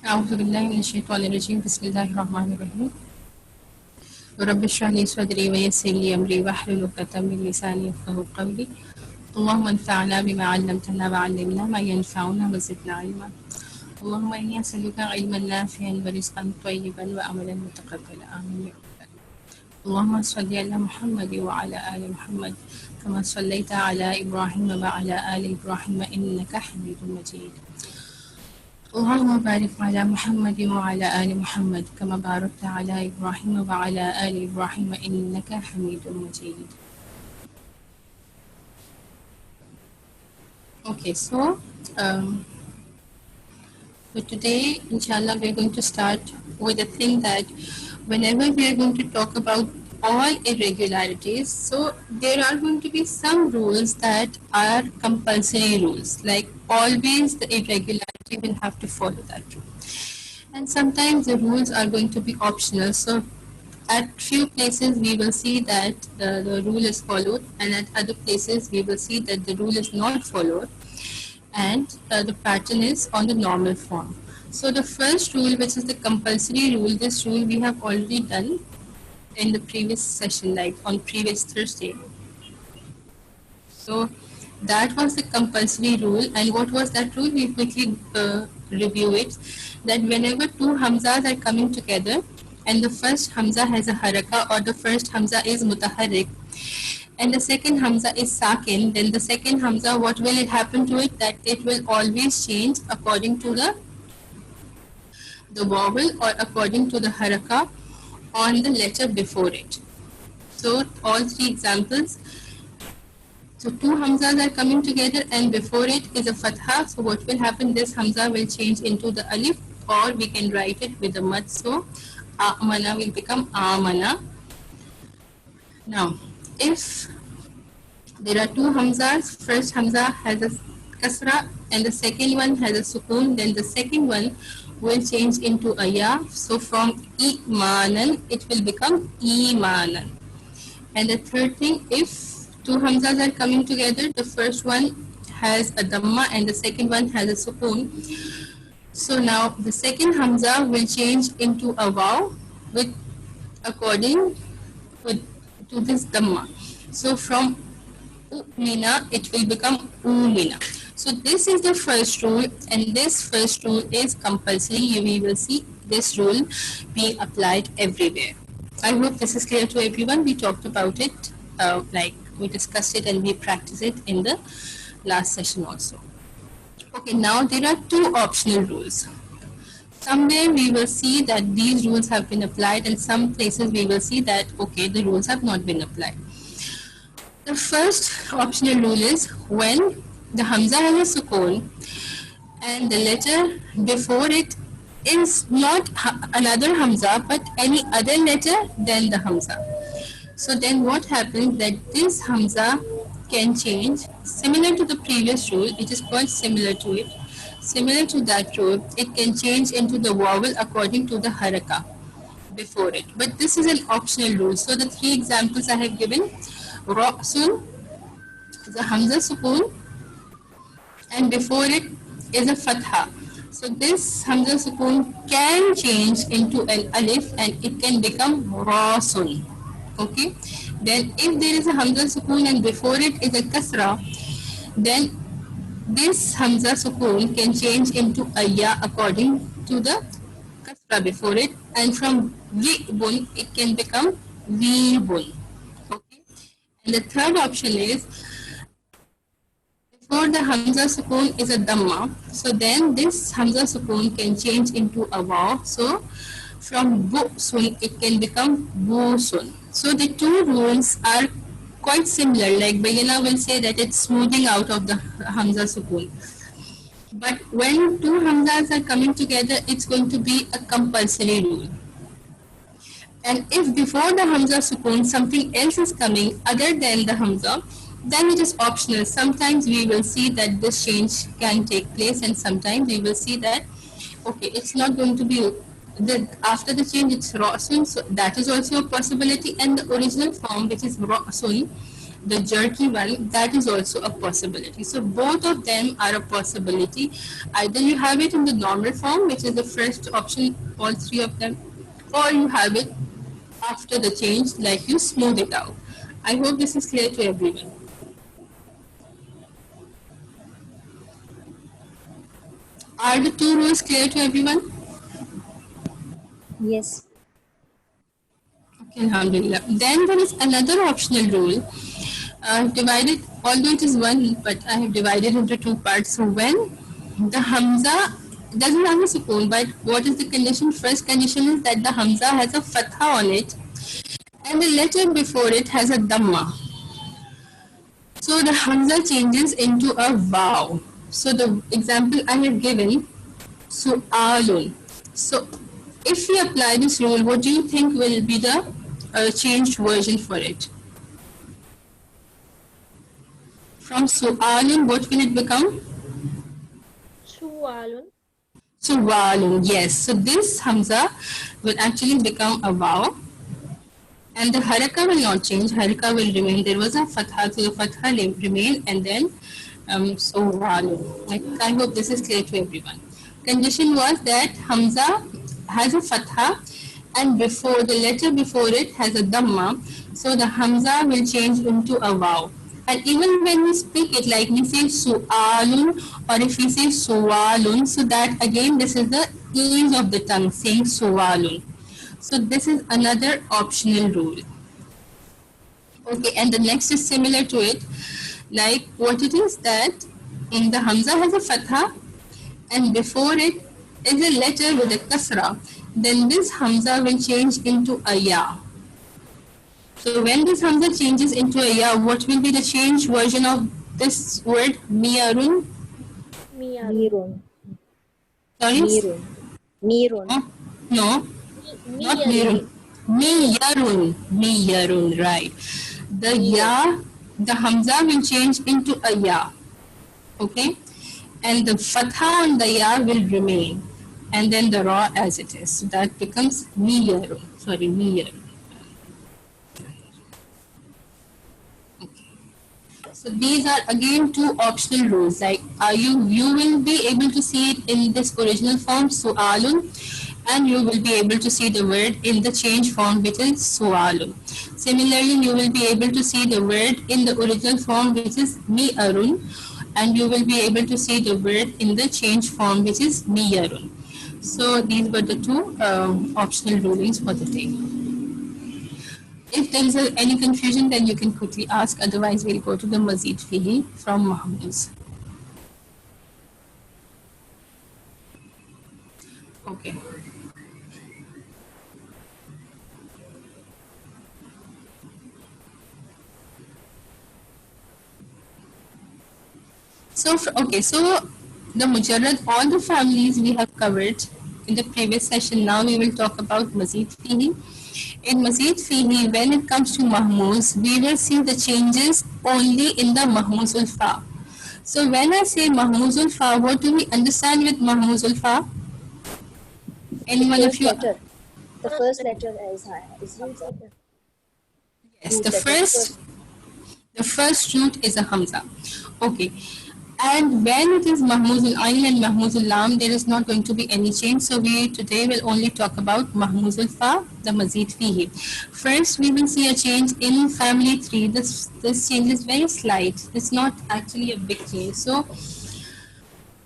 أعوذ بالله من الشيطان الرجيم بسم الله الرحمن الرحيم رب اشرح لي صدري ويسر لي أمري واحلل عقدة من لساني يفقهوا قولي اللهم انفعنا بما علمتنا وعلمنا ما ينفعنا وزدنا علما اللهم إني أسألك علما نافعا ورزقا طيبا وعملا متقبلا آمين اللهم صل على محمد وعلى آل محمد كما صليت على إبراهيم وعلى آل إبراهيم إنك حميد مجيد اللهم بارك على محمد وعلى آل محمد كما باركت على إبراهيم وعلى آل إبراهيم إنك حميد مجيد. Okay, so today, inshallah, we're going to start with a thing that whenever we are going to talk about all irregularities, so there are going to be some rules that are compulsory rules, like always the irregularity will have to follow that rule. And sometimes the rules are going to be optional. So at few places we will see that the rule is followed, and at other places we will see that the rule is not followed, and the pattern is on the normal form. So the first rule, which is the compulsory rule, this rule we have already done in the previous session, like on previous Thursday. So that was the compulsory rule. And what was that rule? We quickly review it. That whenever two hamzas are coming together, and the first hamza has a haraka, or the first hamza is mutaharrik, and the second hamza is sakin, then the second hamza, what will it happen to it? That it will always change according to the vowel or according to the haraka on the letter before it. So all three examples. So two hamzas are coming together and before it is a fatha. So what will happen? This hamza will change into the alif, or we can write it with a mad. So amana will become amana. Now, if there are two hamzas, first hamza has a kasra and the second one has a sukun, then the second one will change into a ya. So from imanan, it will become imanan. And the third thing, if two hamzas are coming together, the first one has a dhamma and the second one has a sukun. So now the second hamza will change into a waw with according to this dhamma. So from umina, it will become umina. So this is the first rule, and this first rule is compulsory. We will see this rule being applied everywhere. I hope this is clear to everyone. We talked about it, like we discussed it and we practiced it in the last session also. Okay, now there are two optional rules. Somewhere we will see that these rules have been applied, and some places we will see that, okay, the rules have not been applied. The first optional rule is when the hamza has a sukun and the letter before it is not another hamza but any other letter than the hamza. So then what happens, that this hamza can change similar to the previous rule. It is quite similar to it. Similar to that rule, it can change into the vowel according to the haraka before it. But this is an optional rule. So the three examples I have given, Ra'sun, the hamza sukun, and before it is a fatha. So this hamza sukun can change into an alif and it can become rasun. Okay. Then if there is a hamza sukun and before it is a kasra, then this hamza sukun can change into a ya according to the kasra before it, and from vi'bun it can become vi'bun. Okay. And the third option is before the hamza sukun is a dhamma, so then this hamza sukun can change into a waw. So from bu'sun it can become bu'sun. So the two rules are quite similar. Like Bayana will say that it's smoothing out of the hamza sukun. But when two hamzas are coming together, it's going to be a compulsory rule. And if before the hamza sukun something else is coming other than the hamza, then it is optional. Sometimes we will see that this change can take place, and sometimes we will see that, okay, it's not going to be, after the change it's ra'sun, so that is also a possibility, and the original form, which is ra'sun, the jerky one, that is also a possibility. So both of them are a possibility. Either you have it in the normal form, which is the first option, all three of them, or you have it after the change, like you smooth it out. I hope this is clear to everyone. Are the two rules clear to everyone? Yes. Okay, alhamdulillah. Then there is another optional rule. I've divided, although it is one, but I have divided into two parts. So when the Hamza doesn't have a sukoon, but what is the condition? First condition is that the Hamza has a fatha on it and the letter before it has a dhamma. So the Hamza changes into a vav. So the example I have given, su'alun. So if we apply this rule, what do you think will be the changed version for it? From su'alun, what will it become? Su'alun. Su'alun, yes. So this Hamza will actually become a vav. And the haraka will not change. Haraka will remain. There was a fatha, so the fatha will remain, and then su'alun. I hope this is clear to everyone. Condition was that Hamza has a fatha, and before the letter before it has a dhamma, so the Hamza will change into a vav. And even when we speak it, like we say su'alun, or if we say su'alun, so that again this is the ease of the tongue saying su'alun. So this is another optional rule. Okay, and the next is similar to it. Like what it is that in the Hamza has a fatha, and before it is a letter with a kasra, then this Hamza will change into a ya. So when this Hamza changes into a ya, what will be the changed version of this word miyarun? Mirun. Sorry? Mirun. Mirun. Oh, no, not mirun. Miyarun. Miyarun, right. The ya, the Hamza will change into a ya. Okay? And the fatha on the ya will remain. And then the ra as it is. So that becomes miyarun. Sorry, miyarun. So these are again two optional rules. Like you will be able to see it in this original form, su'alun, and you will be able to see the word in the change form, which is su'alun. Similarly, you will be able to see the word in the original form, which is mi'arun, and you will be able to see the word in the change form, which is miyarun. So these were the two optional rulings for the day. If there is any confusion, then you can quickly ask. Otherwise, we'll go to the Mazid Fihi from Mahmouz. Okay. So the Mujarrad, all the families we have covered in the previous session. Now we will talk about Mazid Fihi. In Mazid Fihi, when it comes to Mahmuz, we will see the changes only in the Mahmuzul Fa. So when I say Mahmuzul Fa, what do we understand with Mahmuzul Fa? Anyone of you? Letter. The first letter is used like that. Yes, the first root is a Hamza. Okay. And when it is Mahmuzul Ain and Mahmuzul Lam, there is not going to be any change. So we today will only talk about Mahmuzul Fa, the Mazid Fihi. First, we will see a change in family 3. This change is very slight. It's not actually a big change. So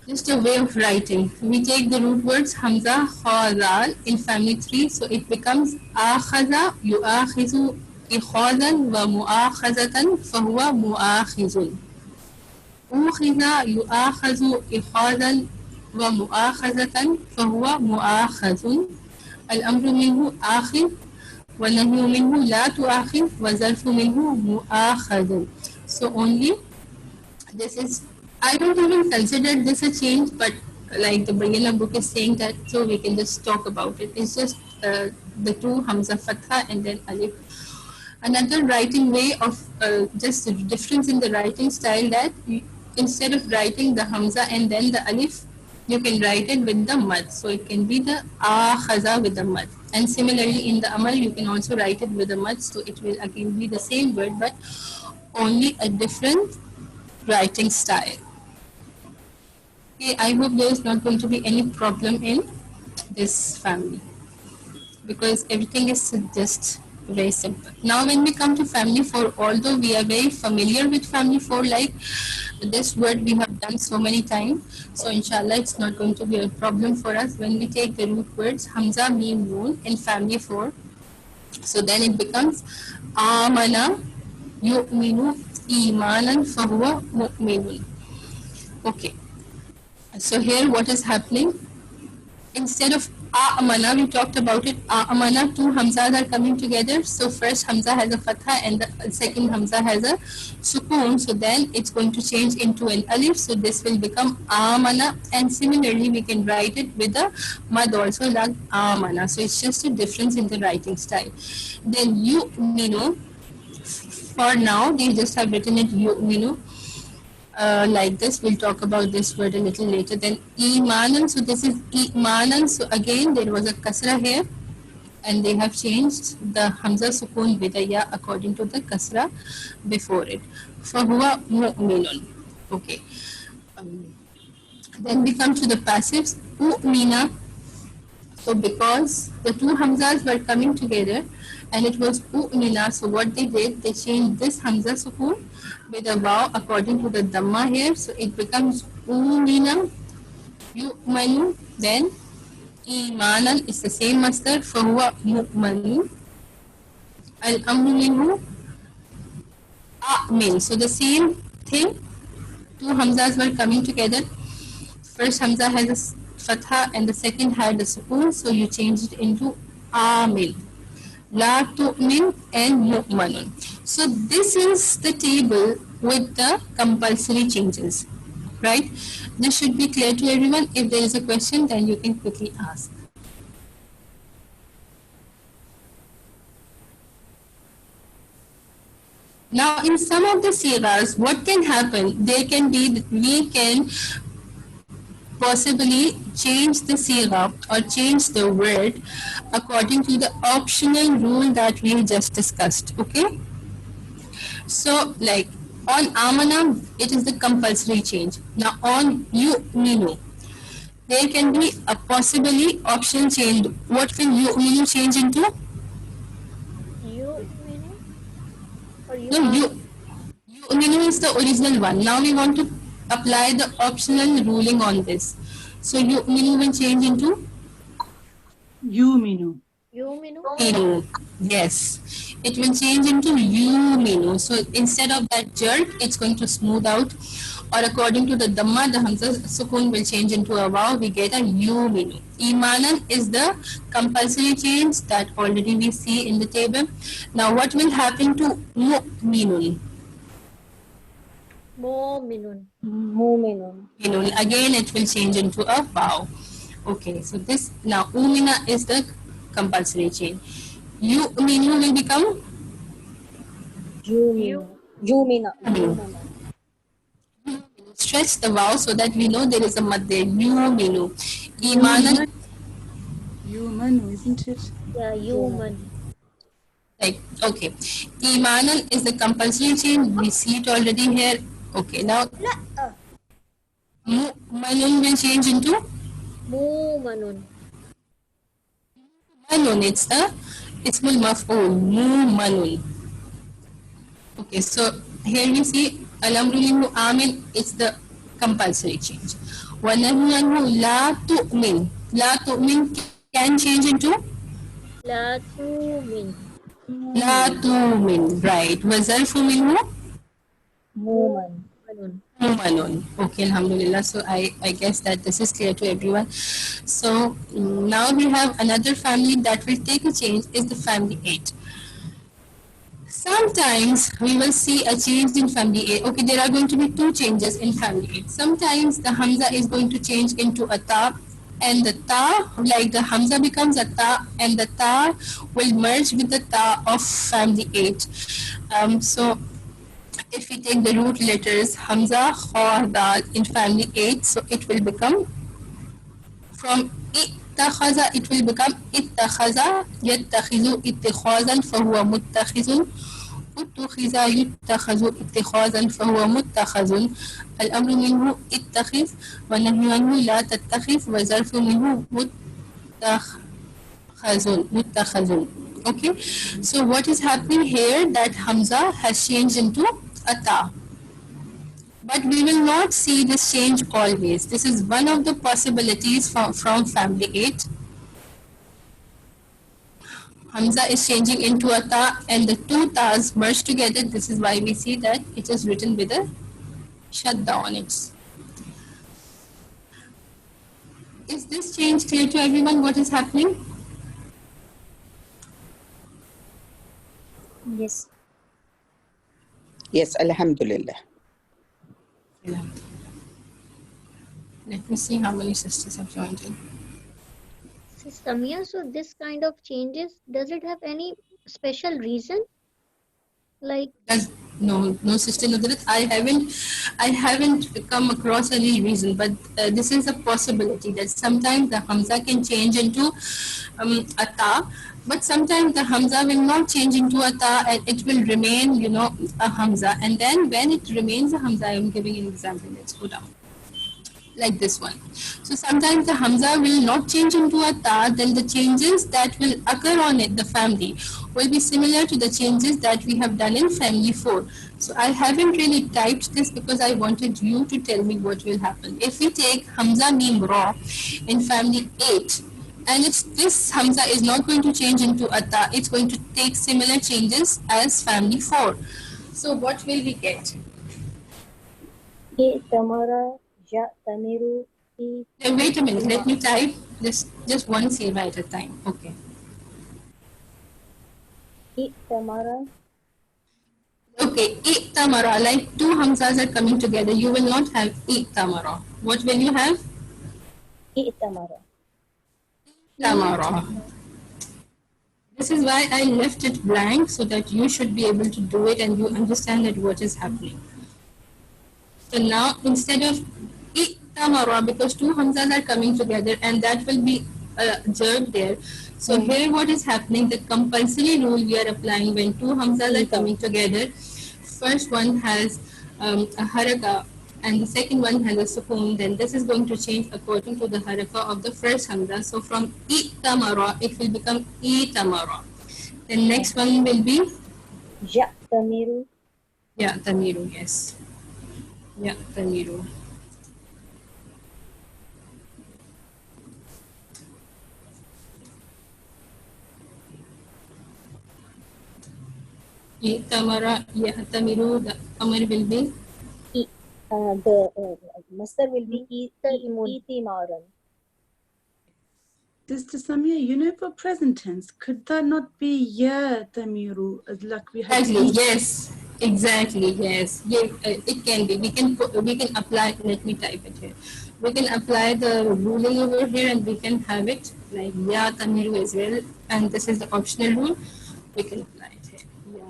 just a way of writing. We take the root words Hamza, Kha, Zal in family 3. So it becomes Akhaza, Yu'akhizu, Ikhazan, wa Mu'akhazatan, fahuwa Mu'akhizun. أُخِذَ يُؤَاخَذُ إِخَاذًا وَمُؤَاخَذَةً فهو مؤاخذ الأمر منه آخذ والنهي منه لا تؤاخذ والظرف منه مؤاخذ. So only this is, I don't even consider this a change, but like the Bayyana book is saying that, so we can just talk about it. It's just the two Hamza Fatha and then Alif. Another writing way of just the difference in the writing style, that instead of writing the Hamza and then the Alif, you can write it with the Mad. So it can be the Akhaza with the Mad. And similarly in the Amal, you can also write it with the Mad. So it will again be the same word, but only a different writing style. Okay, I hope there is not going to be any problem in this family because everything is just very simple. Now when we come to family 4, although we are very familiar with family 4, like this word we have done so many times, so inshallah it's not going to be a problem for us when we take the root words Hamza, Mim, Noon in family 4. So then it becomes Amana yu'minu imanan fahuwa mu'minun. Okay, so here what is happening? Instead of amana, we talked about it. Amana, two hamzas are coming together. So first hamza has a fatha and the second hamza has a sukoon. So then it's going to change into an alif. So this will become amana. And similarly, we can write it with a mad also like amana. So it's just a difference in the writing style. Then yu'minu. For now, they just have written it yu'minu. Like this. We'll talk about this word a little later. Then imanan, so this is imanan. So again there was a kasra here and they have changed the hamza sukun with a ya according to the kasra before it. Fahuwa mu'minun. Okay. Then we come to the passives. U'mina. So because the two hamzas were coming together and it was u'mina, so what they did, they changed this hamza sukun with a waw according to the dhamma here. So it becomes umina, yu'manu, then imanan is the same masdar, fahuwa mu'manu, al-amru minhu, amin. So the same thing, two hamzas were coming together. First hamza has a fatha and the second had a sukun, so you change it into amin. La tu'min and mu'manun. So this is the table with the compulsory changes, right? This should be clear to everyone. If there is a question, then you can quickly ask. Now, in some of the sigas, what can happen? There can be, we can possibly change the sigha or change the word according to the optional rule that we just discussed. Okay, so like on amana it is the compulsory change. Now on yu'minu there can be a possibly optional change. What will yu'minu change into? Yu'minu or No, yu'minu is the original one. Now we want to apply the optional ruling on this. So yu'minu will change into Yuminu. Yu'minu. Yes, it will change into yuminu. So instead of that jerk, it's going to smooth out. Or according to the dhamma, the hamza sukun will change into a waw. We get a yuminu. Imanan is the compulsory change that already we see in the table. Now what will happen to mu'minun? Mu'minun. Minun. Again, it will change into a waw. Okay, so this now umina is the compulsory change. Yu'minu will become Yumina. stretch the waw so that we know there is a mad there. Yu'minu. Imanan, Yumanu, isn't it? Yeah, human. like okay. Imanan is the compulsory change. We see it already here. Okay, now mu'manun will change into Mu'manun. manun. It's the ismul maf'ul. Mu'manun. Okay, so here we see al-amru minhu amin. It's the compulsory change. Wa nahyu anhu la tu'min. La tu'min can change into La tu'min. la tu'min. Right. Wa zarfu minhu Manun. mu'manun. Okay, alhamdulillah. So I guess that this is clear to everyone. So now we have another family that will take a change is the family 8. Sometimes we will see a change in family 8. Okay, there are going to be two changes in family 8. Sometimes the hamza is going to change into a ta and the ta, like the hamza becomes a ta and the ta will merge with the ta of family 8. So if we take the root letters Hamza, Kha, Dal in family 8, so it will become from ittakhaza, it will become ittakhaza, yattakhizu ittikhazan, fahuwa muttakhizun, اتخذ يتخذ اتخاذا فهو متخذ الأمر منه اتخذ والنهي عنه لا تتخذ وظرف منه متخذ. Okay, so what is happening here that Hamza has changed into a ta. But we will not see this change always. This is one of the possibilities from family 8. Hamza is changing into a ta and the two tas merged together. This is why we see that it is written with a shadda on it. Is this change clear to everyone what is happening? Yes. Yes, Alhamdulillah. Let me see how many sisters have joined in. Samia, so this kind of changes, does it have any special reason? Like No, Sister Nudrat, I haven't come across any reason, but this is a possibility that sometimes the Hamza can change into a ta, but sometimes the Hamza will not change into a ta and it will remain, a Hamza. And then when it remains a Hamza, I am giving an example. Let's go down. Like this one. So sometimes the Hamza will not change into a ta, then the changes that will occur on it, the family, will be similar to the changes that we have done in family 4. So I haven't really typed this because I wanted you to tell me what will happen. If we take Hamza Mim Ra in family 8, and this Hamza is not going to change into a ta, it's going to take similar changes as family 4. So what will we get? Tamara, ja, tamiru, Wait a minute, let me type just one silva at a time. Okay. Tamara, Okay, Tamara, like two Hamzas are coming together, you will not have Tamara. What will you have? Tamara. Tamara. This is why I left it blank so that you should be able to do it and you understand that what is happening. So now instead of Tamara, because two Hamzas are coming together and that will be a jerk there. So here what is happening, the compulsory rule we are applying when two Hamzas are coming together. First one has a haraka and the second one has a sukoon. Then this is going to change according to the haraka of the first Hamza. So from Tamara, it will become Tamara. Then next one will be Ja, tamiru, Tamiru, yes. Tamiru. Tamara, Tamiru, the Amar will be the masdar will be itimaran. Sister Samia, for present tense, could that not be ya tamiru? Like we have exactly, yes. Exactly, yes. Yeah, it can be. We can apply, let me type it here. We can apply the ruling over here and we can have it like ya tamiru as well. And this is the optional rule. We can apply it here. Ya.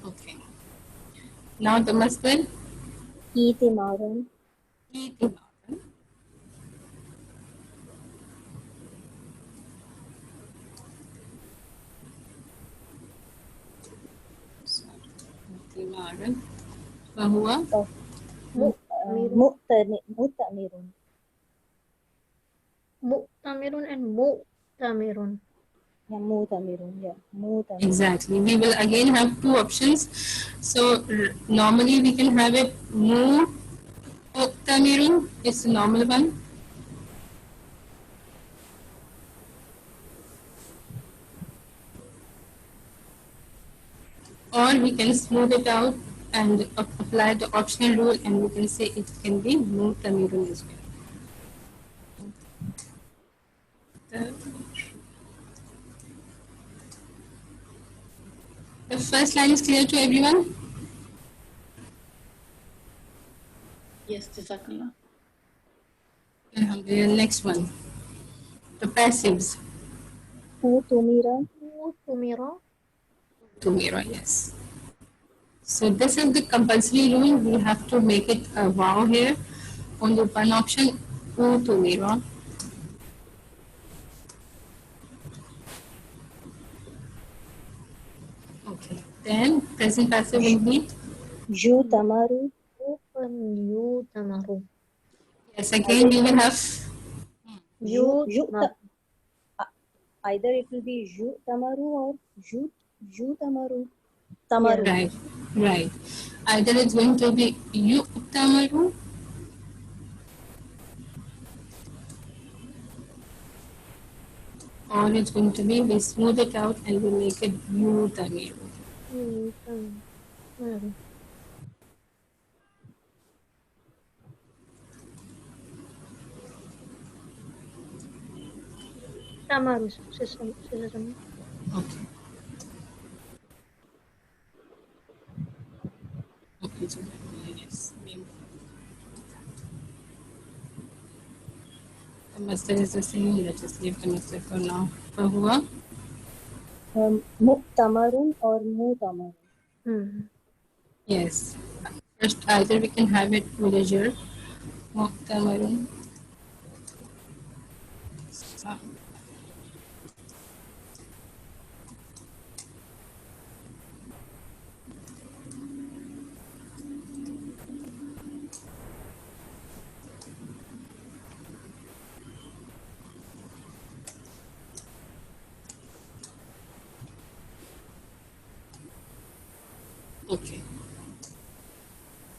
Okay. Now the masdar. Itimaran. فهو Mu'tamirun. mu'tamirun and mu'tamirun. Yeah, mu'tamirun. Yeah, mu'tamirun. Exactly. We will again have two options. So normally we can have it mu'tamirun. It's the normal one. Or we can smooth it out and apply the optional rule and we can say it can be mu'tamirun as well. The first line is clear to everyone? Yes, Jazakallah. Alhamdulillah. Next one. The passives. Utumira. Tumira, yes. So this is the compulsory rule. We have to make it a wow here. Only one option. utumira. Okay, then present passive will be, Yutamaru. Yutamaru. yes, again we will have, Yutamaru. Either it will be Yutamaru or Yutamaru. Tamaru. right. Either it's going to be utamaru or it's going to be, we smooth it out and we make it utamiru. Yutamaru. Tamaru, sister. Okay. Okay, so yes. The master is the same. Let's just leave the master for now. Fahuwa. Muktamarun or Mutamarun. Yes. First, either we can have it villager. Muktamarun. Okay.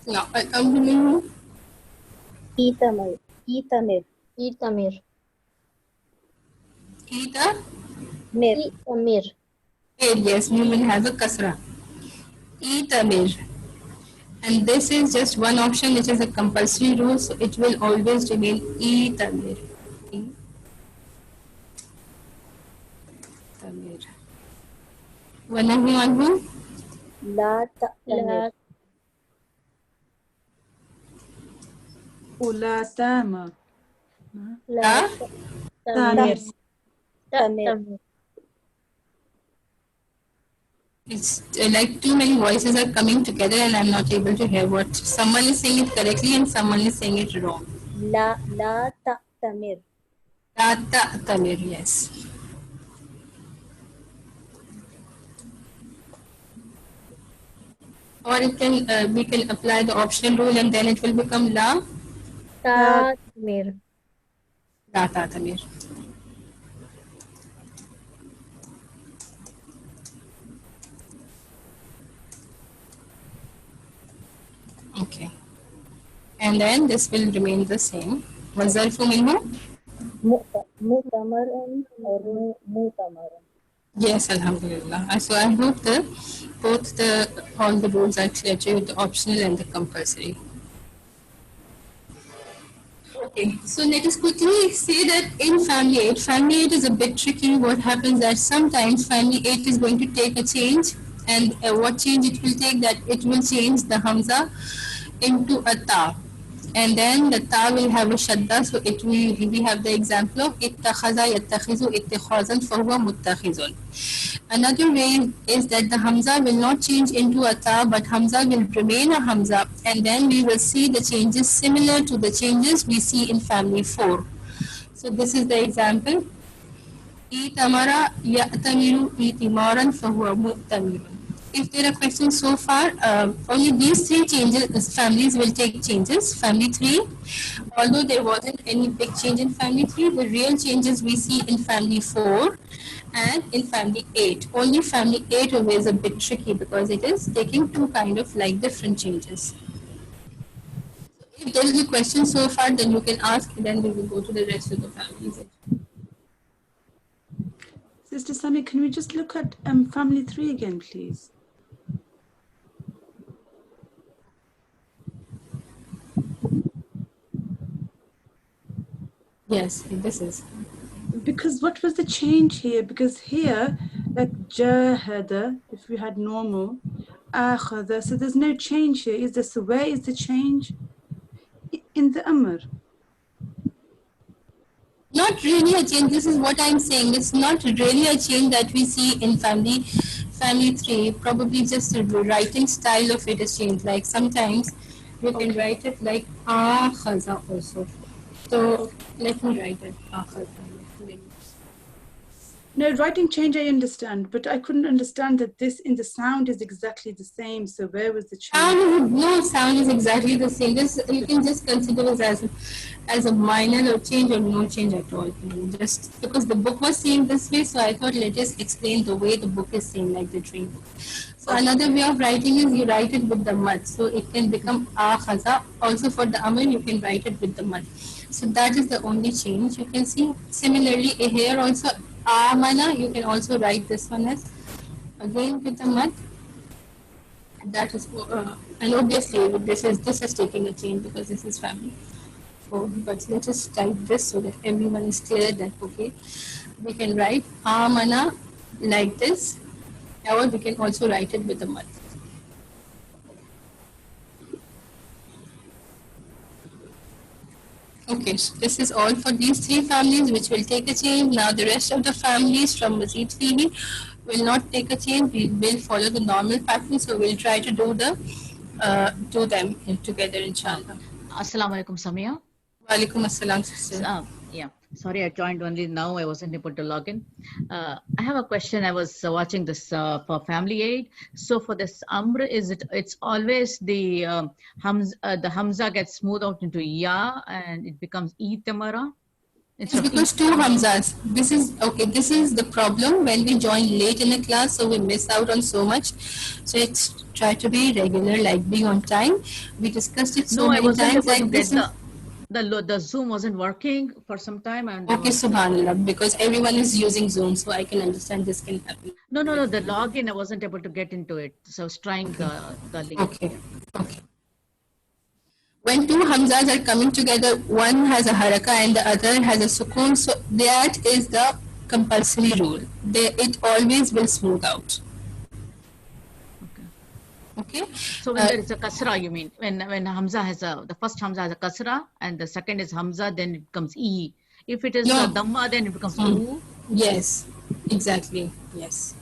Now, al-amru Itamir. Itamir. Ita. Mir. Itamir. Yes, Mumin has a kasra. Itamir. And this is just one option which is a compulsory rule, so it will always remain Itamir. Itamir. Wanahu anhu. La Ta'tamir. Ulatama. La. Tamir. Tamir. It's like too many voices are coming together and I'm not able to hear what someone is saying it correctly and someone is saying it wrong. La Ta'tamir. La ta'tamir, yes. Or it can we can apply the optional rule and then it will become la Ta'tamir. ta'tamir. Okay. And then this will remain the same. وَالظَّرْفُ مِنْهُ. Mutamarun or Mutamarun. Yes, Alhamdulillah. So I hope that all the rules are clear to you, the optional and the compulsory. Okay, so let us quickly say that in family 8 is a bit tricky. What happens that sometimes family 8 is going to take a change, and what change it will take, that it will change the hamza into a ta, and then the ta will have a shadda, so it will, we have the example of ittakhaza yattakhizu ittikhazan fahuwa muttakhizun. Another way is that the hamza will not change into a ta, but hamza will remain a hamza, and then we will see the changes similar to the changes we see in family 4. So this is the example. Itamara ya'tamiru itimaran fahuwa mu'tamirun. If there are questions so far, only these 3 changes, families will take changes. Family 3, although there wasn't any big change in family 3, the real changes we see in family 4 and in family 8. Only family 8 is a bit tricky because it is taking 2 kind of like different changes. If there is a question so far, then you can ask, and then we will go to the rest of the families. Sister Sami, can we just look at family 3 again, please? Yes, this is. Because what was the change here? Because here, like jahada, if we had normal, akhada, so there's no change here. Is this, where is the change? In the amr. Not really a change. This is what I'm saying. It's not really a change that we see in family 3. Probably just the writing style of it is changed. Like sometimes you can write it like akhaza also. So let me write it. No, writing change I understand, but I couldn't understand that this in the sound is exactly the same. So where was the change? No sound is exactly the same. This you can just consider this as a minor or change or no change at all. Just because the book was saying this way, so I thought let us explain the way the book is saying, like the dream book. So another way of writing is you write it with the mud. So it can become khaza. Also for the amr, you can write it with the mud. So that is the only change you can see. Similarly, here also amana, you can also write this one as again with the mud. That is, and obviously this is taking a change because this is family. So, but let us type this so that everyone is clear that okay, we can write amana like this, or we can also write it with the mud. Okay, so this is all for these three families which will take a change. Now the rest of the families from Mazid TV will not take a change. We will follow the normal pattern. So we'll try to do them together, inshallah. Assalamu alaikum, Samia. Walaikum assalam, sister. Yeah, sorry, I joined only now. I wasn't able to log in. I have a question. I was watching this for Family Aid. So for this amr, it's always the hamza gets smoothed out into ya and it becomes tamara. It's because two hamzas. This is the problem when we join late in a class, so we miss out on so much. So it's try to be regular, like being on time. We discussed it so many times. Like this. The Zoom wasn't working for some time. And okay, subhanallah, because everyone is using Zoom, so I can understand this can happen. No, the login, I wasn't able to get into it. So I was trying the link. Okay. When two hamzas are coming together, one has a haraka and the other has a sukoon, so that is the compulsory rule. It always will smooth out. Okay. So when there is a kasra, you mean when hamza has the first hamza has a kasra and the second is hamza, then it becomes e. If it is a dhamma, then it becomes u. Yes, exactly. Yes.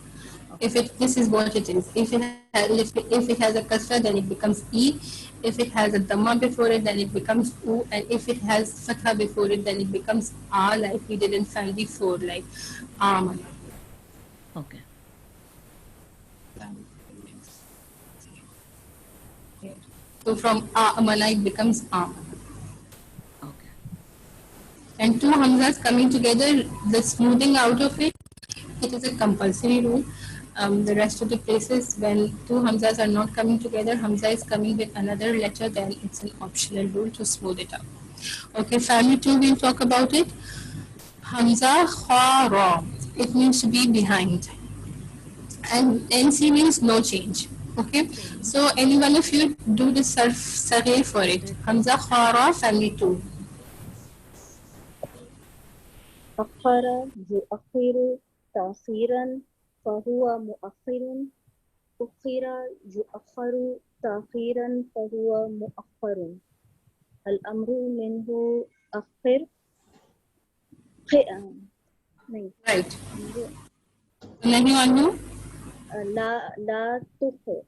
Okay. This is what it is. If it has a kasra, then it becomes e. If it has a dhamma before it, then it becomes u. And if it has fatha before it, then it becomes a, like we did in family 4, like amana. Okay. So from amana it becomes amana. Okay. And two hamzas coming together, the smoothing out of it is a compulsory rule. The rest of the places, when two hamzas are not coming together, hamza is coming with another letter, then it's an optional rule to smooth it out. Okay, family 2, we'll talk about it. Hamza kha ra, it means to be behind. And NC means no change. Okay, so any one of you do the sarf for it. Hamza kha ra, family 2. أخر يؤخر تأخيرا فهو مؤخر أخر يؤخر تأخيرا فهو مؤخر الأمر منه أخر Right. Nahi anhu? لا تؤخر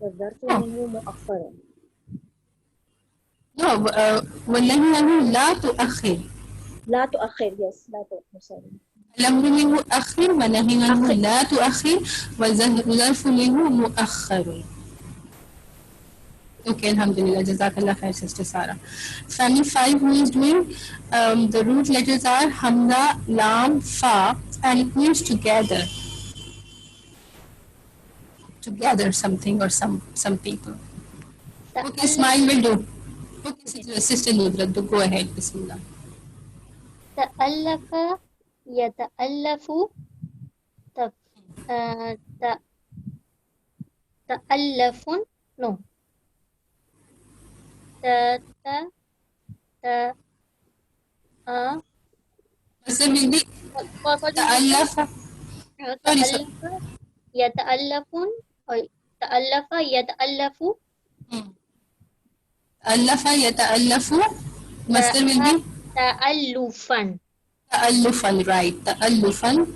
والظرف منه مؤخر. No, والنهي عنه لا تؤخر. لا تؤخر, yes, لا تؤخر, sorry. الأمر منه أخر والنهي عنه لا تؤخر والظرف منه مؤخر. Okay, alhamdulillah, jazakallah khair, sister Sarah. Family 5, who is doing, the root letters are hamza, lam, fa, and it means together. Together something or some people. Okay, Ismail will do. Okay, sister Nudra, go ahead, bismillah. تألف يتألف تألف no Masr will be تألف. يتألفون تألف يتألف تألف يتألف. Masr will be تألفا right. تألفا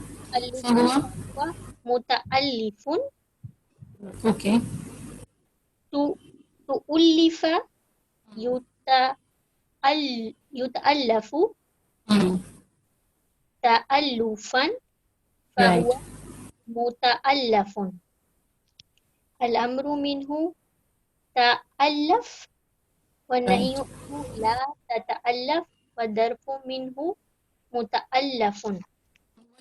فهو متألف. Okay. تؤلف يتألف Mm. تألفا Right. فهو متألف. الأمر منه تألف والنهي عنه لا تتألف والظرف منه متألف. What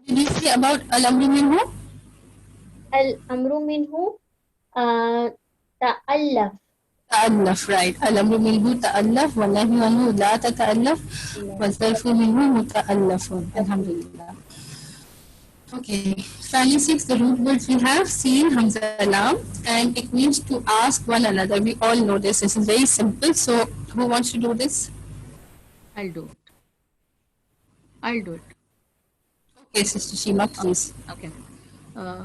did you say about al-amru minhu? الأمر منه تألف. تألف, right. الأمر منه تألف والنهي عنه لا تتألف والظرف منه متألف. Alhamdulillah. Okay, family 6, the root words we have seen Hamza Lam, and it means to ask one another. We all know this. This is very simple. So, who wants to do this? I'll do it. I'll do it. Okay, Sister Shima, please. Okay.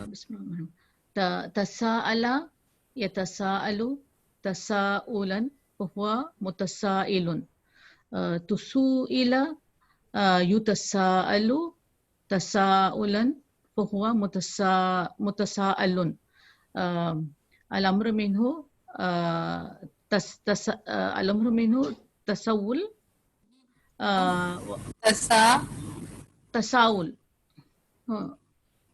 Bismillah. Tasa'ala yatasa'alu tasa'ulan fahuwa mutasa'ilun. Tusu'ila yutasa'alu tasa'ulan fahuwa mutasa'alun. Al-amru minhu al-amru minhu tasawul Tasa, tasawul.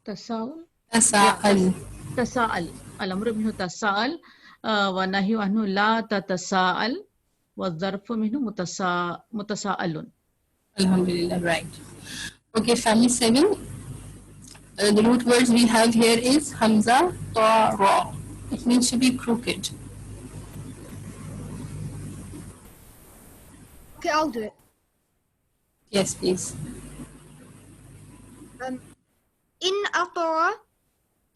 tasawul tasa'al. تساءل الأمر منه تساءل والنهي عنه لا تتساءل والظرف منه متساءل. Alhamdulillah, right. Okay, family 7. The root words we have here is Hamza, Ta, Ra. It means to be crooked. Okay, I'll do it. Yes, please. In atara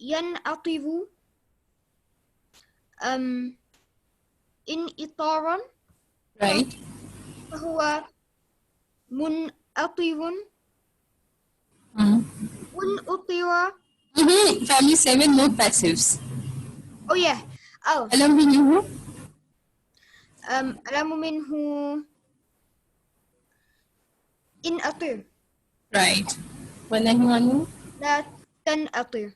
yan'ativu in itaran Right. فهو منأطر Mm-hmm. un utira. Family 7, no passives. Oh yeah. Oh, Al-amru minhu. الأمر منه in atir Right. والنهي عنه. لا تنأطر.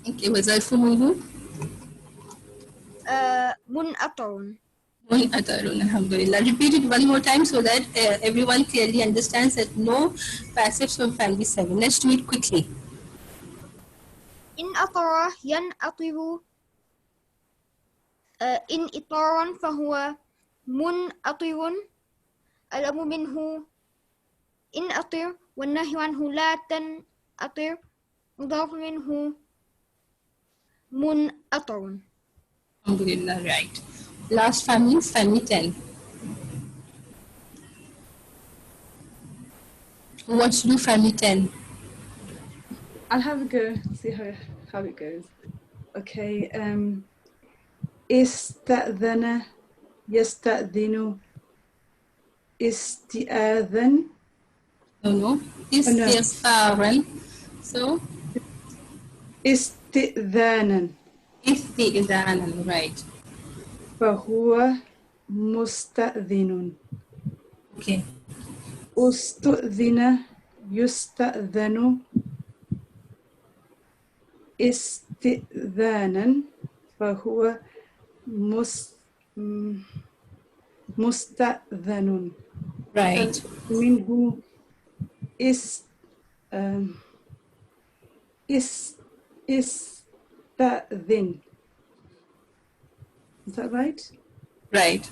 Okay, وظرف منه. منأطر. Mun'atarun, alhamdulillah. Repeat it one more time so that everyone clearly understands that no passives from family 7. Let's do it quickly. إن أطر ينأطر إن إطارا فهو منأطر. الأمر منه إن أطر والنهي عنه لا تنأطر. مضاف منه منأطر. Alhamdulillah, right. Last family is family 10. Who wants to do family 10? I'll have a go, see how it goes. Okay, استأذن يستأذن استئذن. No. Istighfaran. So, استئذانا isti'zanan, right. فهو مستأذن. Okay. استؤذن يستأذن استئذانا فهو مستأذن. Right. منه استأذن. Is that right? Right.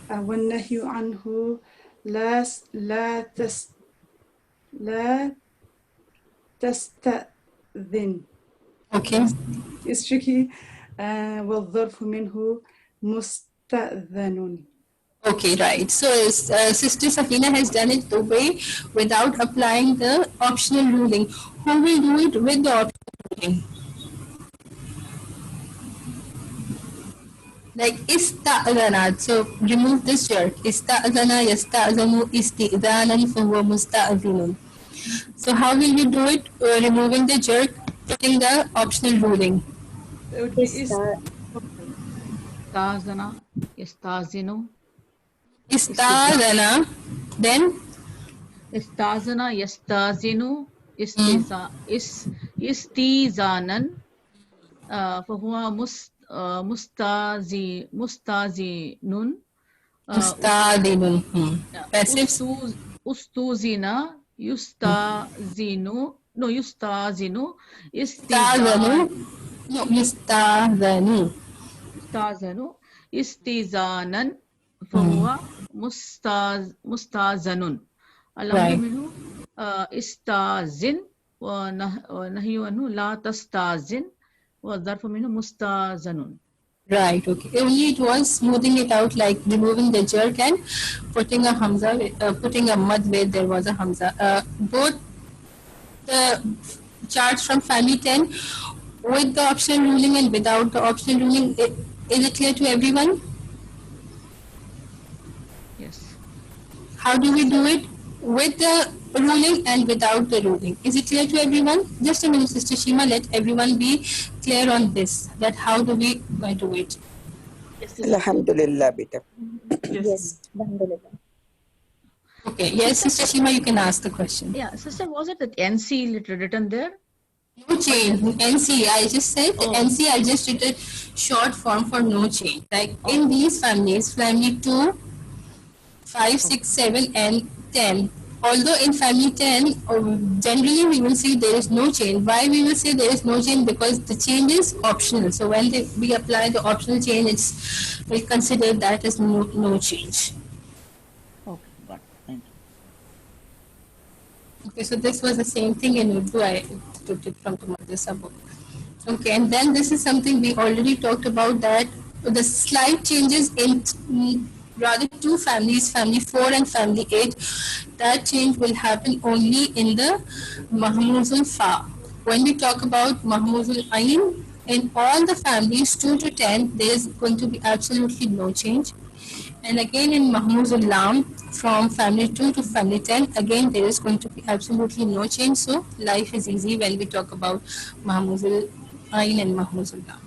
والنهي عنه لا تستأذن. Okay. It's tricky. والظرف منه مستأذن. Okay, right. So, Sister Safina has done it the way without applying the optional ruling. Who will do it with the optional ruling? Like ista'zana. So, remove this jerk. Ista'zana, yasta'zanu, isti'zanan, fahuwa musta'zinun. So, how will you do it? Removing the jerk, putting the optional ruling. It would be Istazana yastazinu. Ista'zana, then Istazana yastazinu istizanan fahuwa mustazinun Mustadinun. Passive. Ustuzina, yustazinu, no, yustazinu, Istazanu. No, Istazanu. istazanu, istizanan, fahuwa mustazanun. Al-amru Right. minhu istazin, ونهي عنه لا تستازن والظرف منه مستازن. Right, okay. Only it was smoothing it out, like removing the jerk and putting a hamza, putting a mud where there was a hamza. Both the charts from family 10 with the optional ruling and without the optional ruling, is it clear to everyone? Yes. How do we do it? With the ruling and without the ruling. Is it clear to everyone? Just a minute, Sister Shima, let everyone be clear on this, that how do we going to do it? Alhamdulillah, beta. Yes, alhamdulillah. Okay, yes, Sister Shima, you can ask the question. Yeah, sister, was it that NC written there? No change. NC, I just said NC, I just did a short form for no change. Like in these families, family 2, 5, 6, 7, and 10. Although in family 10, generally we will see there is no change. Why we will say there is no change? Because the change is optional. So when we apply the optional change, we consider that as no change. Okay, got it. Thank you. Okay, so this was the same thing in Urdu. I took it from the Madrasa book. Okay, and then this is something we already talked about, that the slight changes in rather two families, family 4 and family 8, that change will happen only in the Mahmuzul Fa. When we talk about Mahmuzul Ain, in all the families 2 to 10, there is going to be absolutely no change. And again in Mahmuzul Lam, from family 2 to family 10, again there is going to be absolutely no change. So life is easy when we talk about Mahmuzul Ain and Mahmuzul Lam.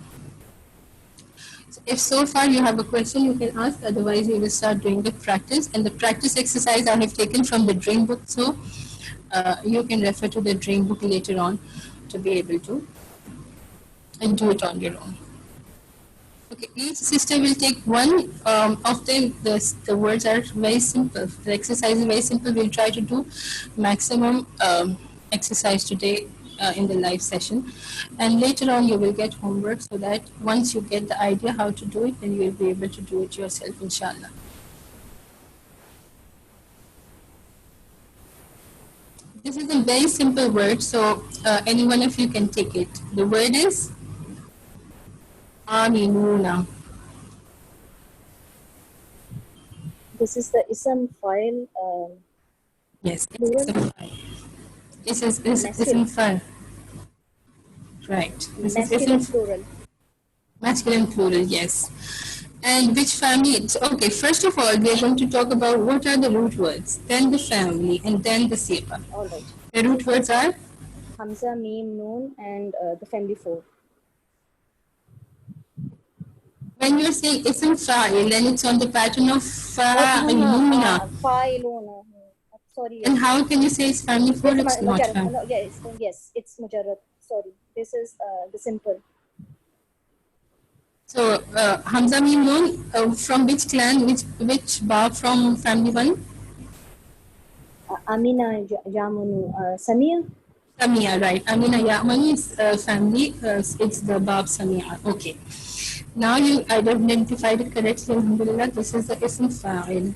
So if so far you have a question, you can ask. Otherwise, we will start doing the practice. And the practice exercise I have taken from the dream book. So you can refer to the dream book later on to be able to and do it on your own. Okay, each sister will take one of them. The words are very simple. The exercise is very simple. We'll try to do maximum exercise today in the live session. And later on you will get homework, so that once you get the idea how to do it, then you will be able to do it yourself, inshallah. This is a very simple word, so any one of you can take it. The word is Aminuna. This is the ism file. Yes, Plural? it's ism file. This is ism file. Right. This is Masculine ism plural. masculine plural, yes. And which family? Okay, first of all, we are going to talk about what are the root words, then the family, and then the sifa. All right. The root words are Hamza, Mim, Noon, and the family 4. when you're saying ism fa'il, then it's on the pattern of fa'iluna. Fa'iluna. Sorry. And how can you say it's family 4? Yes, It's not Mujarrad. family. No, yes, it's Mujarrad. Sorry. This is the simple. So Hamza Mim Noon, from which clan, which bab from family 1? Amina, Jamunu, Samir. Samia, right. Amina Ya'mani is family, it's the bab Samia. Okay. Now you identified it correctly, alhamdulillah. This is the ism fa'il.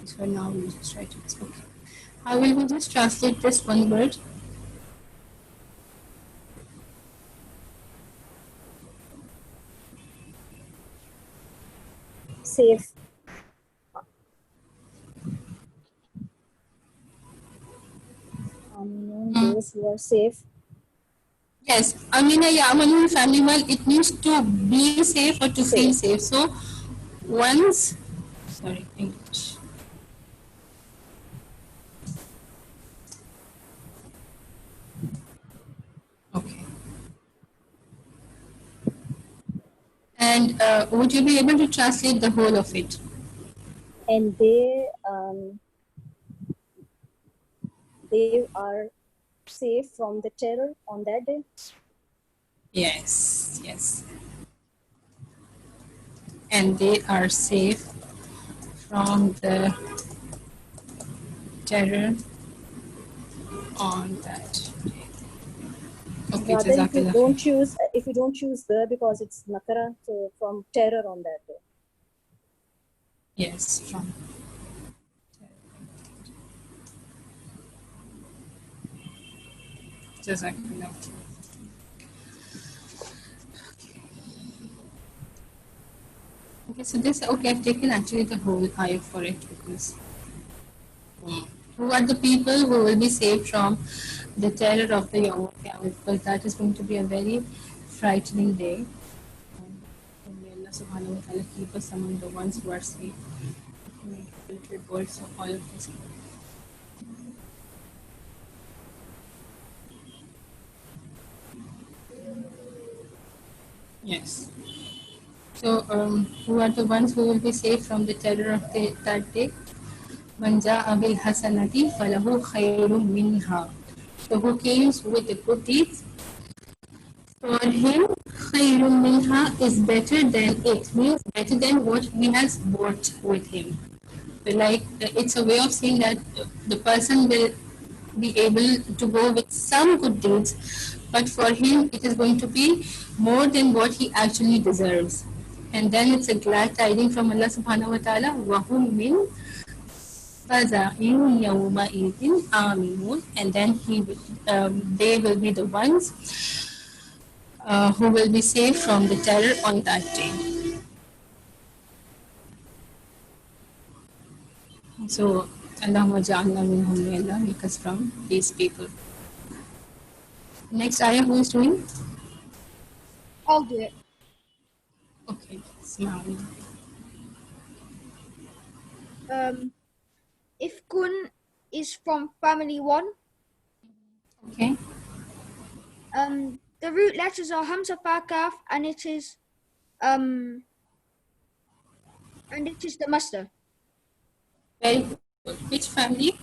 So now we just write it. Okay. How will we just translate this one word? Safe. Those who are safe. Yes, Amina Ya'mani family 1, it means to be safe or to feel safe. So once, sorry, English. Okay. And would you be able to translate the whole of it? And they are safe from the terror on that day. Yes, yes. and they are safe from the terror on that day. Okay, Rather, if you Jazakallah. don't choose, the because it's nakara, so from terror on that day. Yes, from Jazakallah. Okay, so this, okay, I've taken actually the whole ayah for it because who are the people who will be saved from the terror of the Yawm al-Qiyamah, because that is going to be a very frightening day. And may Allah subhanahu wa ta'ala keep us among the ones who are safe. May He reward for all of this. Yes. So, who are the ones who will be saved from the terror of that day? Man jaa bil hasanati falahu khayrun minha. So, who came with the good deeds, for him khayrun minha is better than it, means better than what he has brought with him. Like, it's a way of saying that the person will be able to go with some good deeds, but for him it is going to be more than what he actually deserves. And then it's a glad tidings from Allah subhanahu wa ta'ala, وَهُمْ مِنْ فَزَعٍ يَوْمَئِذٍ آمِنُونَ. And then they will be the ones who will be saved from the terror on that day. So, Allahumma ja'alna minhum, may Allah make us from these people. Next ayah, who is doing? I'll do it. Okay, Ismail. Ifkun is from family 1. Okay, The root letters are Hamza Fa Kaf, and it is the master. very good. Which family?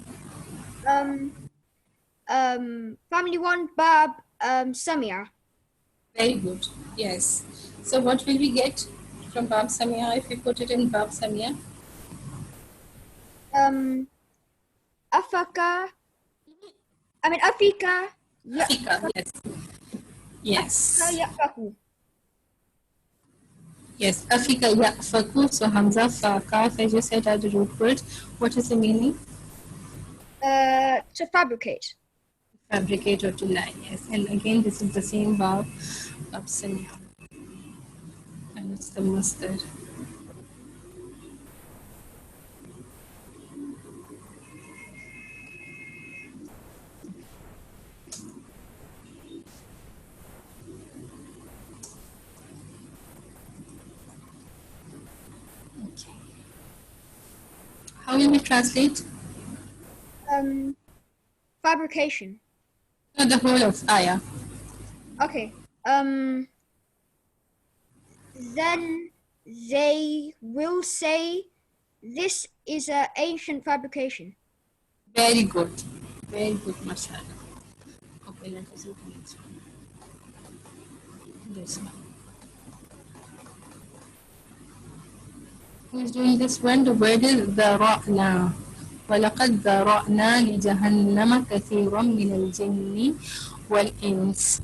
Family 1 Bab Samia. Very good. Yes. So what will we get from Bab Samia if we put it in Bab Samia? Afika. Afika, yes. Yes. Yafaku. Yes. Afika ya'faku. So Hamza, Fa, Kaf, as you said, are the root words. What is the meaning? To fabricate. Fabricate or to lie. Yes. And again, this is the same Bab Samia. And it's the mustard. Okay. How will we translate? Fabrication. No, the whole of ayah. Okay. Then they will say this is an ancient fabrication. Very good. Very good, mashallah. Okay, let us look at this one. This one. Who is doing this one? The word is ذَرَأْنَا. وَلَقَدْ ذَرَأْنَا لِجَهَنَّمَ كَثِيرًا مِنَ الْجِنِّ وَالْإِنسِ.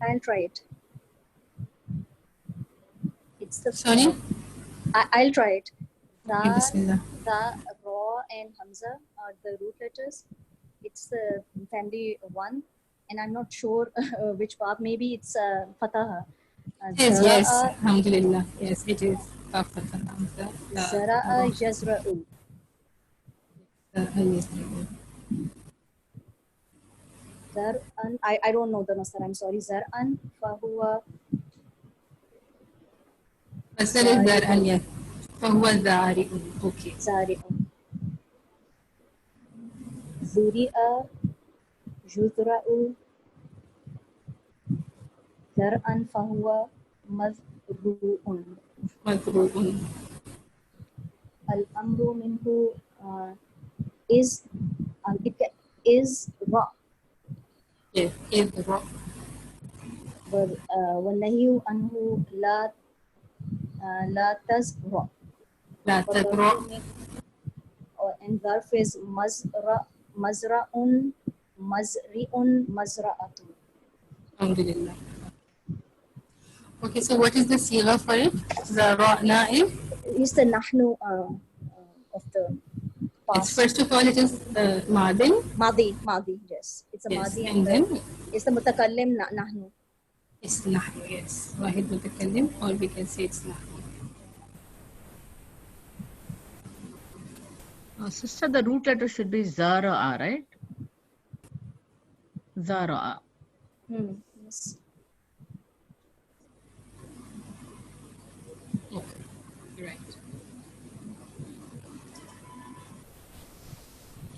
I'll try it. It's the Sorry? I'll try it. Okay, Bismillah. The, Ra, and Hamza are the root letters. It's the family 1, and I'm not sure which part. Maybe it's Fataha. Yes, alhamdulillah. Yes, it is. Zara'a Jazra'u. Zar'an, I don't know the masdar, I'm sorry. Zar'an, Fahuwa. Masdar is Zar'an, yes. فهو ذارئ. Okay. Zari'un. Zuri'a, Juzra'u. Zar'an, Fahuwa, Mazru'un. مذروء. Al-amru minhu is is ra. Yes, is ra. والنهي عنه لا تزرع. لا تقرأ. And zarf is mazra'un, mazra'atun. Alhamdulillah. Okay, so what is the sigha for it? Zara'na is? Is the nahnu of the Yes, past. first of all, it is madin. Madi, yes. It's a Yes, madi and then it's the mutakallim nahnu. it's nahnu, yes. Wahid mutakallim, or we can say it's nahnu. Sister, the root letter should be Zara'a, right? Zara'a. Yes. Okay, right.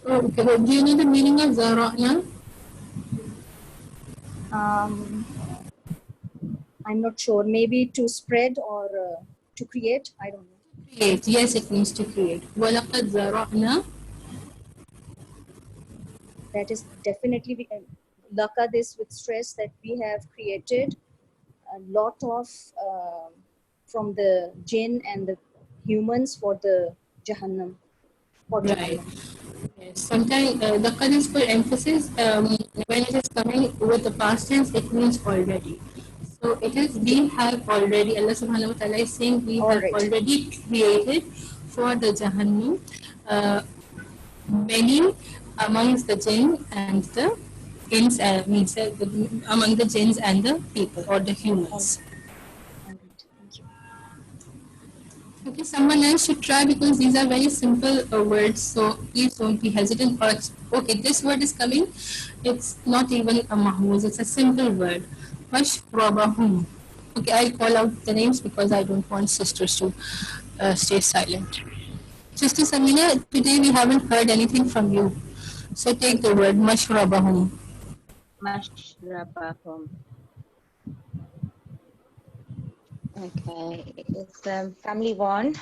Okay, well, do you know the meaning of Zara'na? I'm not sure. Maybe to spread or to create. I don't know. Create. Yes, it means to create. وَلَقَدْ زَرَعْنَا. That is definitely laka this with stress that we have created a lot of from the jinn and the humans for the Jahannam. For Right. Jahannam. Yes. Sometimes the qad is for emphasis. When it is coming with the past tense, it means already. So it is we have already. Allah Subhanahu wa Taala is saying we have already created for the Jahannam many amongst the jinn and the ins. Means among the jinns and the people or the humans. Okay, someone else should try because these are very simple words. So please don't be hesitant. But okay, this word is coming. It's not even a mahmuz. It's a simple word. Mashrabahum. Okay, I'll call out the names because I don't want sisters to stay silent. Sister Samina, today we haven't heard anything from you. So take the word mashrabahum. Mashrabahum. Okay, it's family one.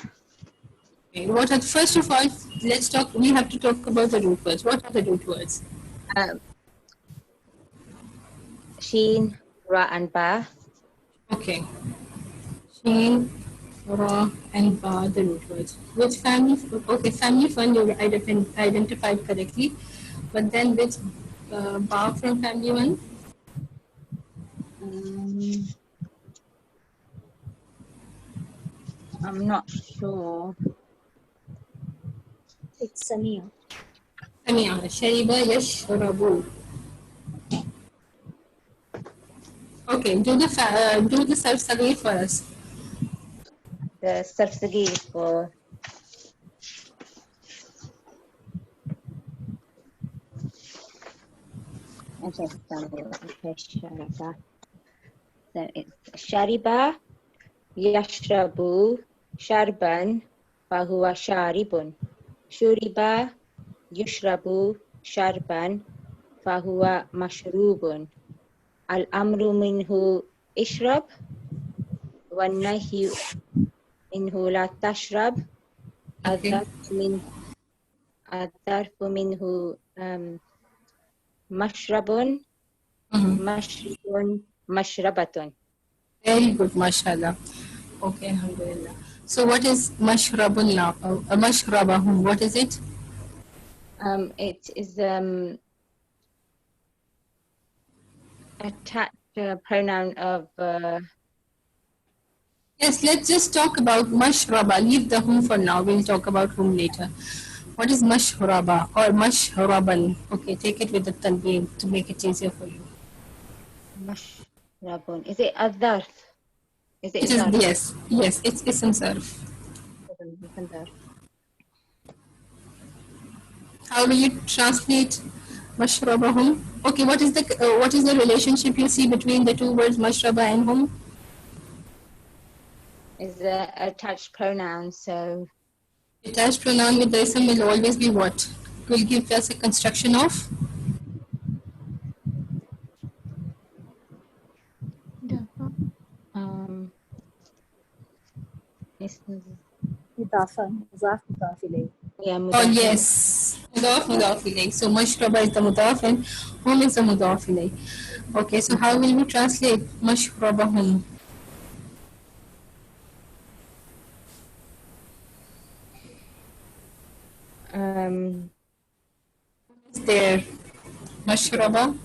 Okay, what are, first of all, let's talk. We have to talk about the root words. What are the root words? Sheen, Ra, and Ba. Okay. Sheen, Ra, and Ba, the root words. Which family? Okay, family fun you identified correctly. But then which Ba from family one? I'm not sure. It's Samia. Samia. Shariba yashrabu. Okay, do the Sarf Sagir for us. The Sarf Sagir for Shariba. So it's Shariba yashrabu sharban fahuwa sharibun. Shuriba yushrabu sharban fahuwa mashrubun. Al-amru minhu ishrab wan nahyu minhu la tashrab. Adharfu minhu mashrabun, mashribun, mashrabatun. Very good, mashallah. Okay, alhamdulillah. So what is mashrabun now? Mashrabahum, what is it? It is attached pronoun of Yes, let's just talk about mashraba. Leave the hum for now. We'll talk about hum later. What is mashraba or mashraban? Okay, take it with the tanween to make it easier for you. mashrabun. Is it adharf? Is it It is, yes, it's ism sarf. How will you translate mashrabahum? Okay, what is the relationship you see between the two words mashraba and hum? Is the attached pronoun, so attached pronoun with the ism will always be what? Will give us a construction of? Idafa, mudaf, mudaf ilayh. Oh yes, mudaf ilayh. So mashraba is the mudaf and hum is the mudaf ilayh. Okay, so how will we translate mashrabahum? Is there mashraba?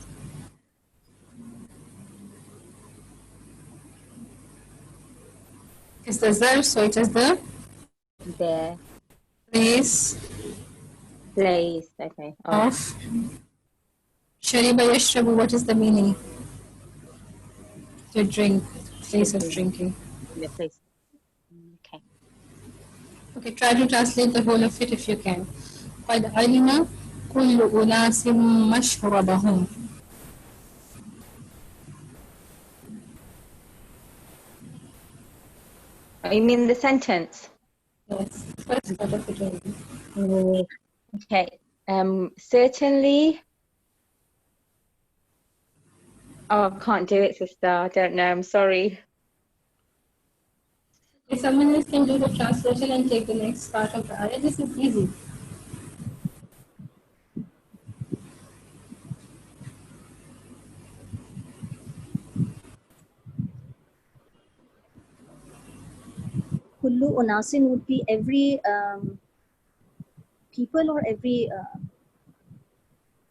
Is the zarf, so it is the There. place Place. Okay. Oh, of shariba yashrabu. What is the meaning? To drink, place of drinking. the place. Okay. Okay, try to translate the whole of it if you can. قد علم كل أناس مشربهم. Oh, you mean the sentence? Yes, first part of it only. Okay. Certainly. Oh, I can't do it, sister. I don't know. I'm sorry. If someone else can do the translation and take the next part of the ayah, this is easy. Kullu unasin would be every people or every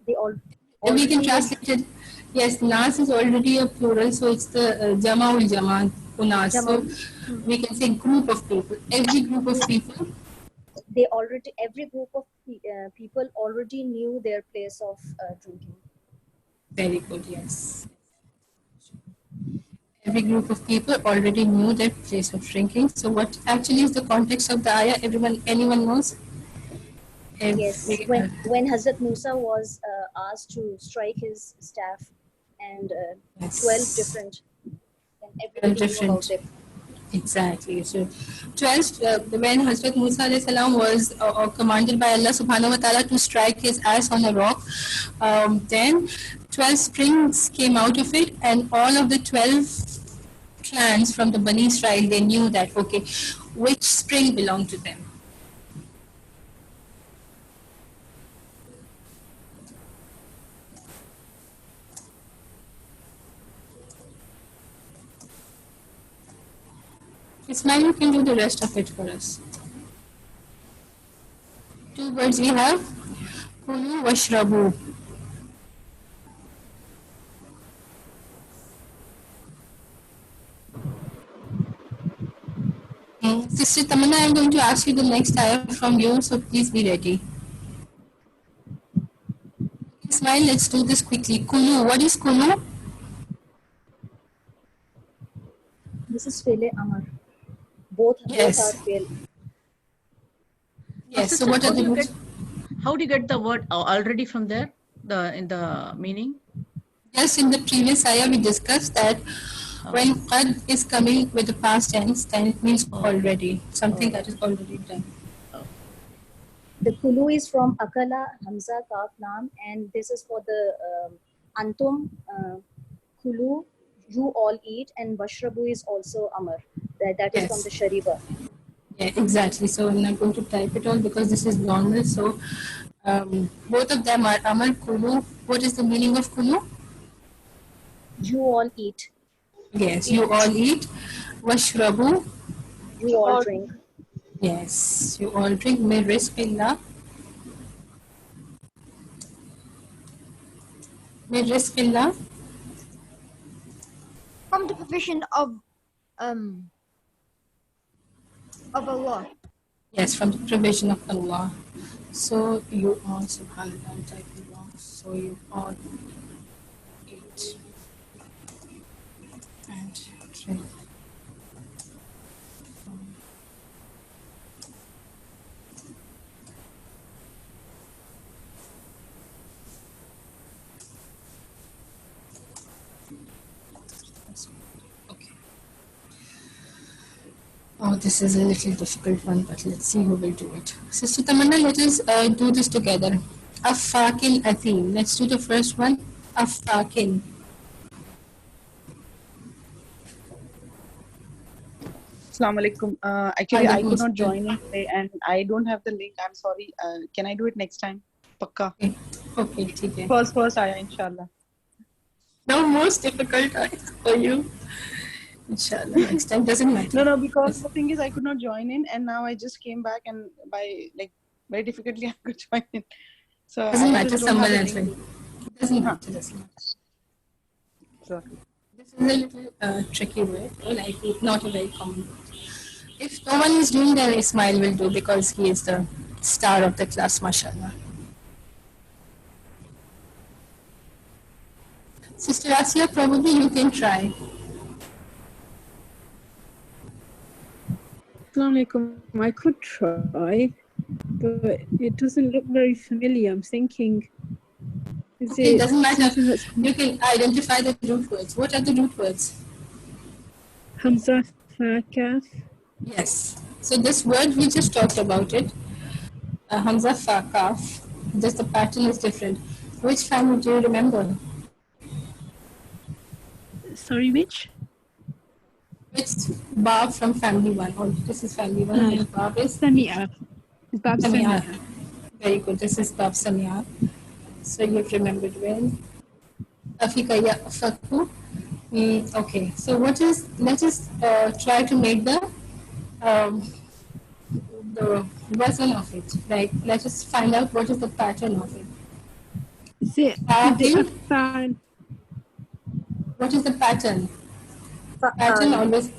they all. We can already- translate it. Yes, nas is already a plural, so it's the jama'ul jama' unas. So we can say group of people. Every group of people. They already every group of people already knew their place of drinking. Very good, yes. Every group of people already knew their place of drinking. So what actually is the context of the ayah? Anyone knows? Yes, when Hazrat Musa was asked to strike his staff, and 12 different, and everybody knew about it. Exactly. So 12, when Hazrat Musa alayhi salam was commanded by Allah subhanahu wa ta'ala to strike his ass on a rock, then 12 springs came out of it, and all of the 12 clans from the Bani Israel, they knew that, okay, which spring belonged to them. Ismail, you can do the rest of it for us. 2 words we have. Kulu washrabu. Sister Tamanna, I'm going to ask you the next ayah from you, so please be ready. Ismail, let's do this quickly. Kulu, what is kulu? This is Fele Amar. Both are fail. Yes, so what are the roots? How do you get the word already from there, in the meaning? Yes, in the previous ayah we discussed that when qad is coming with the past tense, then it means already, something that is already done. The kulu is from akala, hamza, kaf, lam, and this is for the antum, kulu, you all eat, and bashrabu is also amar. That is from the shariba. Yeah, exactly. So I'm not going to type it all because this is normal. So both of them are amar, kulu. What is the meaning of kulu? You all eat. Yes, you all eat. Washrabu. You all drink. Yes, you all drink. Min rizqillah. Min rizqillah. From the provision of Allah. Yes, from the provision of Allah. So you all, subhanAllah, I'm typing wrong. So you all eat and drink. Oh, this is a little difficult one, but let's see who will do it. Sister Tamanna, let us do this together. Afakin Athim. Let's do the first one. Afakin. Assalamu alaikum. Actually, I could not join in today and I don't have the link. I'm sorry. Can I do it next time? पक्का Okay, ठीक है. First आया इंशाल्लाह. Now most difficult for you. Inshallah, next time doesn't matter. No, because the thing is I could not join in, and now I just came back, and by like very difficultly I could join in. So Doesn't I matter, just don't someone have else the will. link. Doesn't matter, doesn't matter. So, This is a little tricky word, like not a very common word. If no one is doing, then Ismail will do because he is the star of the class, mashallah. Sister Asya, probably you can try. Assalamualaikum. I could try, but it doesn't look very familiar. I'm thinking, is Okay, it it doesn't matter. something that's You can identify the root words. What are the root words? Hamza, Fa, Kaf? Yes. So this word, we just talked about it. Hamza, Fa, Kaf. Just the pattern is different. Which family do you remember? Sorry, which? Which Bab from family 1? Oh, this is family 1. Which Bab is? Samia. It's Bab Samia. Samia. Very good. This is Bab Samia. So you've remembered well. Afika ya Faku. Okay. So let us try to make the version of it. Like, let us find out what is the pattern of it. Is it a fan? What is the pattern? Pattern always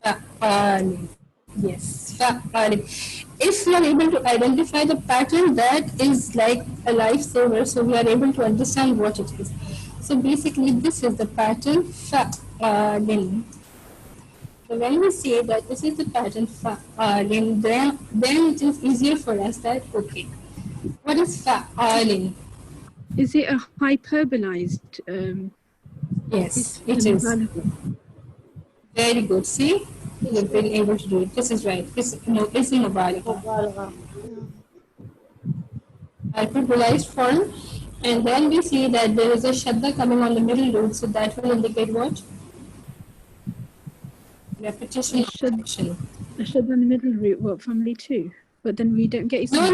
fa'ali. Yes, fa'ali. If we are able to identify the pattern, that is like a lifesaver. So we are able to understand what it is. So basically, this is the pattern fa'alin. So when we say that this is the pattern fa'alin, then it is easier for us that, okay, what is fa'alin? Is it a hyperbolized? Yes, it is. Very good. See, you've been able to do it. This is right. It's mubalagha. Hyperbolized form. And then we see that there is a shadda coming on the middle root, so that will indicate what? Repetition of action. A shadda on the middle root, what, family 2? But then we don't get No,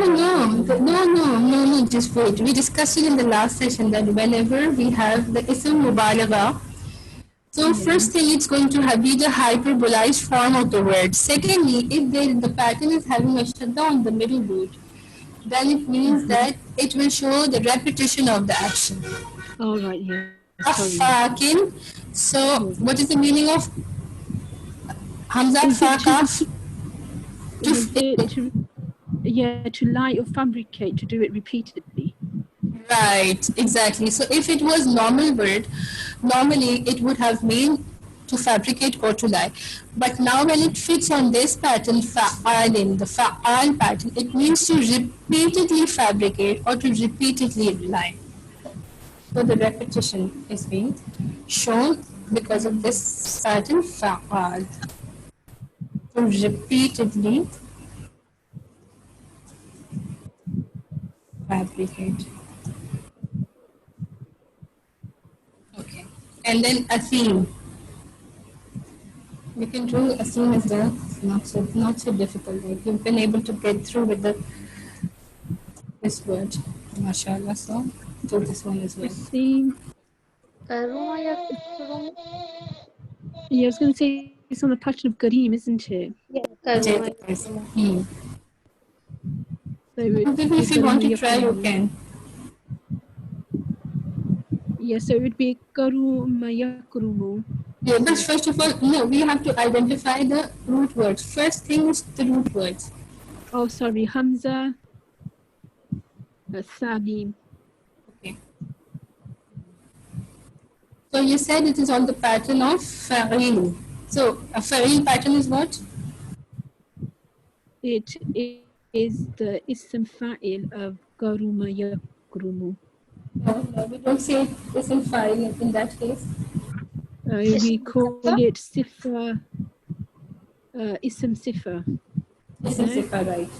just wait. We discussed it in the last session that whenever we have the ism mubalagha, so first thing, it's going to be the hyperbolized form of the word. Secondly, if the pattern is having a shadda on the middle root, then it means that it will show the repetition of the action. Oh, right, yeah. Afakin. So, what is the meaning of Hamza Fakaf? To lie or fabricate, to do it repeatedly. Right, exactly. So if it was normal word, normally it would have mean to fabricate or to lie. But now when it fits on this pattern, fa'alin, the fa'al pattern, it means to repeatedly fabricate or to repeatedly lie. So the repetition is being shown because of this pattern, fa'al. To repeatedly fabricate. Okay. And then a theme. You can do a theme as well. Not so difficult. Like you've been able to get through with this word. MashaAllah. So do this one as well. Theme. Yeah, I was going to say it's on the pattern of Kareem, isn't it? Yeah, So if you want to try, you can. Yeah, so it would be Karuma Yakrumu. Yeah, but first of all, no, we have to identify the root words. First thing is the root words. Oh, sorry, Hamza, Salim. Okay. So you said it is on the pattern of fa'il. So a fa'il pattern is what? It is the ism fa'il of Karuma Yakrumu. No, we don't say ism fa'il in that case. We call it sifa, ism sifa. Ism sifa, right.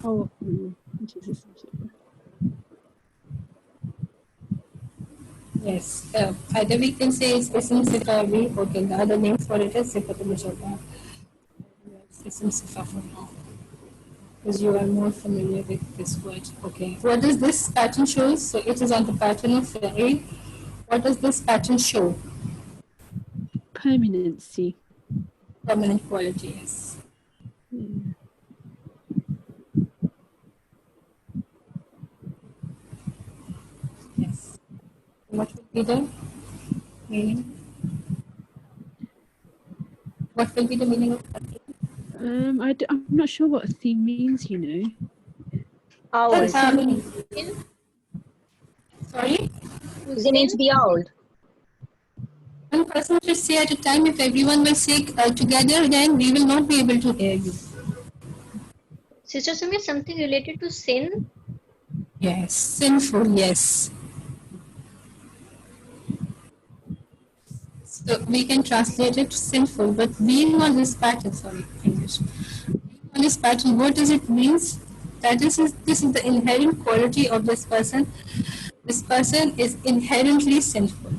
Oh, which is ism sifa. Yes, either we can say it's ism sifa or okay, the other name for it is sifatul mushabba. Ism sifa for now. because you are more familiar with this word. Okay. What does this pattern show? So it is on the pattern of fa'il. What does this pattern show? Permanency. Permanent quality, yes. Yeah. Yes. What would be the meaning? What will be the meaning of that? I'm not sure what a theme means, you know. Old. Sorry? It means be old. One person should say at a time. If everyone will say together, then we will not be able to hear you. Sister Samia, something related to sin? Yes, sinful, yes. So we can translate it sinful, but being on this pattern, sorry, English. Being on this pattern, what does it mean? That this is the inherent quality of this person. This person is inherently sinful.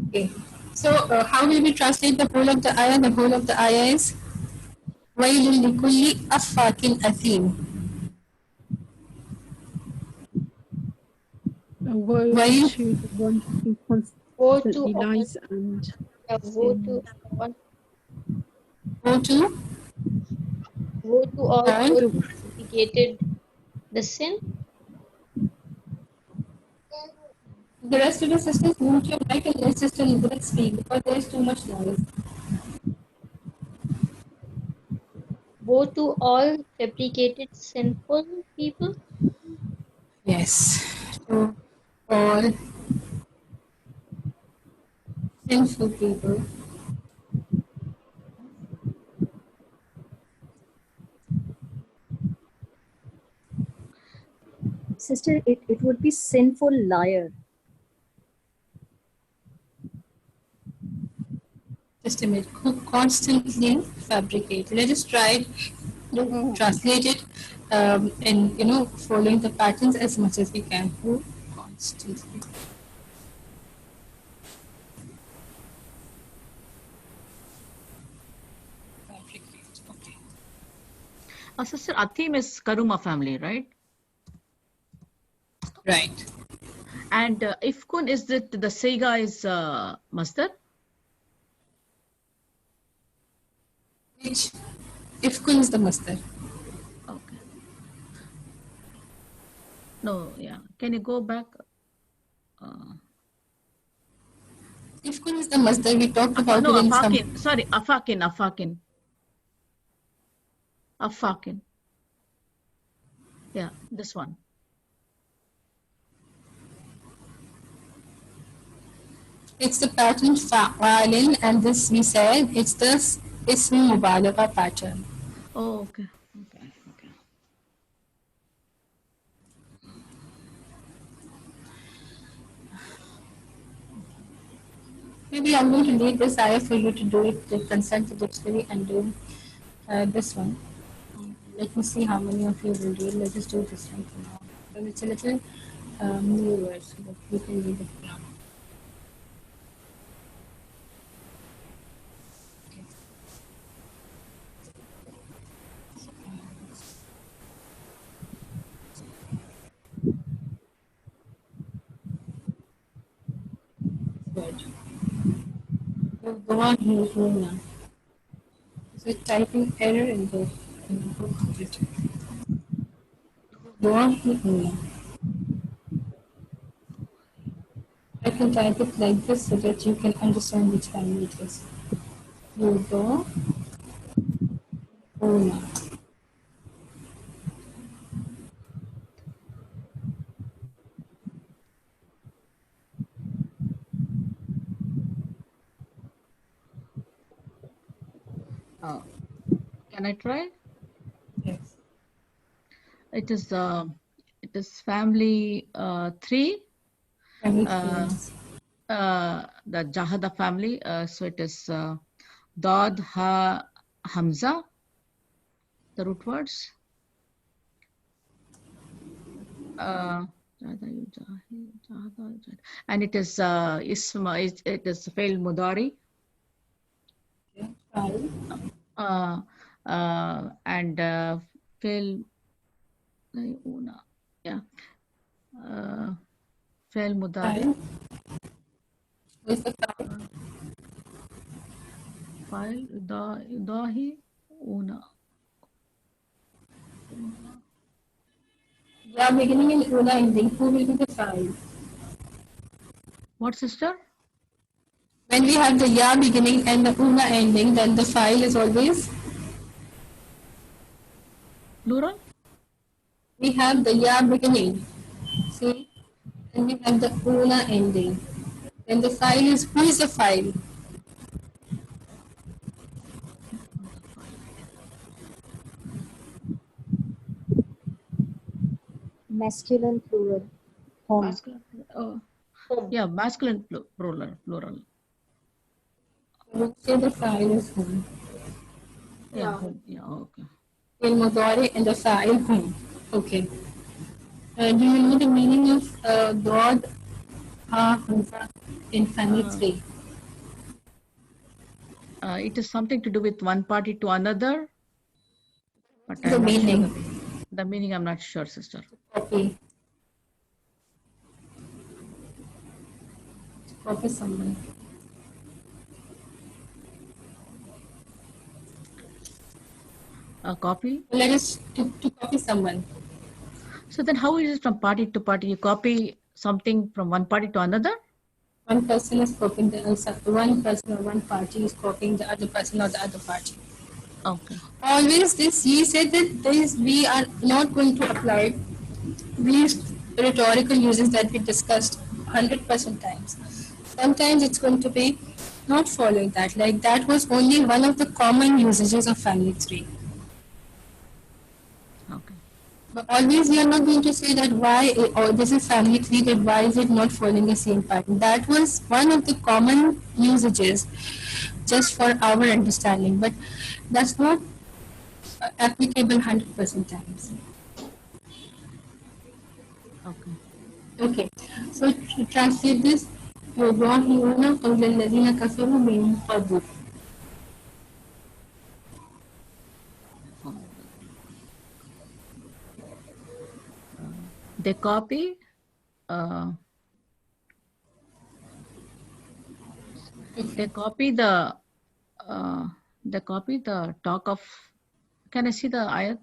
Okay. So how will we translate the whole of the ayah? The whole of the ayah is وَيْلٌ لِكُلِّ أَفَّاكٍ أَثِيمٍ. A woe While to the one who Woe to constantly all. lies and Woe to all. go to Woe to all all those the who propagated the sin. the rest of the sisters mute your mic and let sister Nidrat speak because there is too much noise. Woe to all fabricated sinful people. Yes. To all sinful people. Sister, it would be sinful liar. Just a minute. Who constantly fabricate. Let us try to translate it and following the patterns as much as we can. Who constantly fabricate. Okay. Sister Atim is Karuma family, right? Right. And Ifkun is the Seiga is Masdar? Which Ifkun is the masdar. Okay. No, yeah. Can you go back? Ifkun is the masdar. We talked about No, it in some. Afakin. Sorry, Afakin. Afakin. Yeah, this one. It's the pattern fa'alin, and this we said it's the ism mubalagha pattern. Oh, okay. Maybe I'm going to leave this ayah for you to do it, to consult the dictionary and do this one. Let me see how many of you will do it. Let's just do this one for now. Because it's a little newer, so that we can read it now. Good. Go on here now. So typing error in the book. Go on here now. I can type it like this so that you can understand which family it is. You go. Una. Can I try? Yes. It is family 3. The Jahada family. So it is Dad, Ha, Hamza. The root words. And it is ism. It is fail mudari. File. And fail. Yeah. Fail mudari. File. Where's the file? File idahi una. Yeah, beginning and una ending. Who will be the file? What, sister? When we have the ya beginning and the una ending, then the file is always Plural? we have the ya beginning. See? And we have the una ending. Then the file is who is the file? Masculine plural. Home. Masculine. Yeah, masculine plural. We'll say the file is home. Yeah, home. Yeah, okay. In Mudari and the file home. Okay. Do you know the meaning of God Hamza in family tree? It is something to do with one party to another. But The I'm not meaning. sure the meaning I'm not sure, sister. Copy. Copy someone. A copy? Let us to copy someone. So then how is it from party to party? You copy something from one party to another? One person is copying the answer. One person or one party is copying the other person or the other party. Okay. Always this, he said that this we are not going to apply these rhetorical uses that we discussed 100% times. Sometimes it's going to be not following that. Like that was only one of the common usages of family tree. Okay. But always we are not going to say that why, or this is family tree, that why is it not following the same pattern. That was one of the common usages just for our understanding. But that's not applicable 100% times. Okay. Okay, so to translate this, يضاهئون قول الذين كفروا من قبل. They copy they copy the talk of. Can I see the ayat?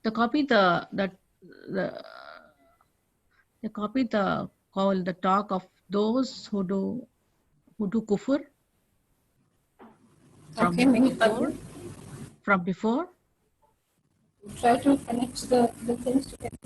They copy the talk of those who do kufr from before. Try to connect the things together.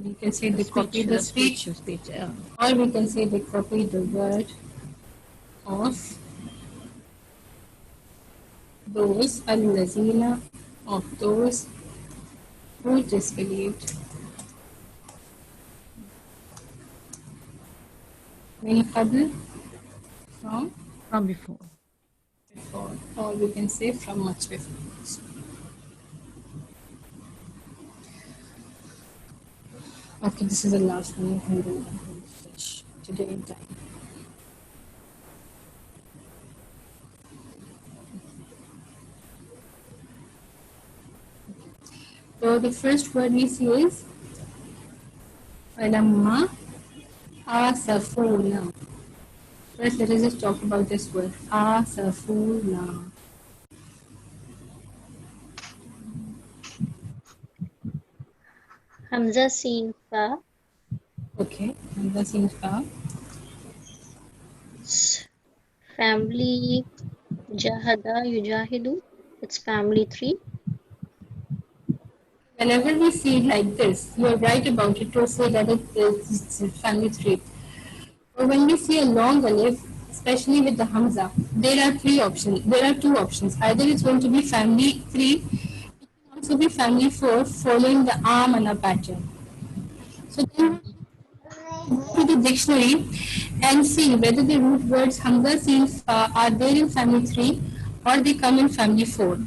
We can say they copy the speech, yeah. Or we can say they copy the word of those al-lazina, of those who disbelieved. Min qabl, from before. Or we can say from much before. Okay, this is the last one. I'm going to finish today in time. So the first word we see is falamma asafuna. First, let us just talk about this word asafuna. Hamza Sin Fa. Okay, Hamza Sin Fa. Family Jahada Yujahidu. It's family 3. Whenever we see it like this, you are right about it to say that it's family 3. But when we see a long alif, especially with the Hamza, there are 2 options. Either it's going to be family 3, it can also be family 4 following the Amana pattern. So then dictionary and see whether the root words Hamza, Sin, Fa are there in family 3 or they come in family 4.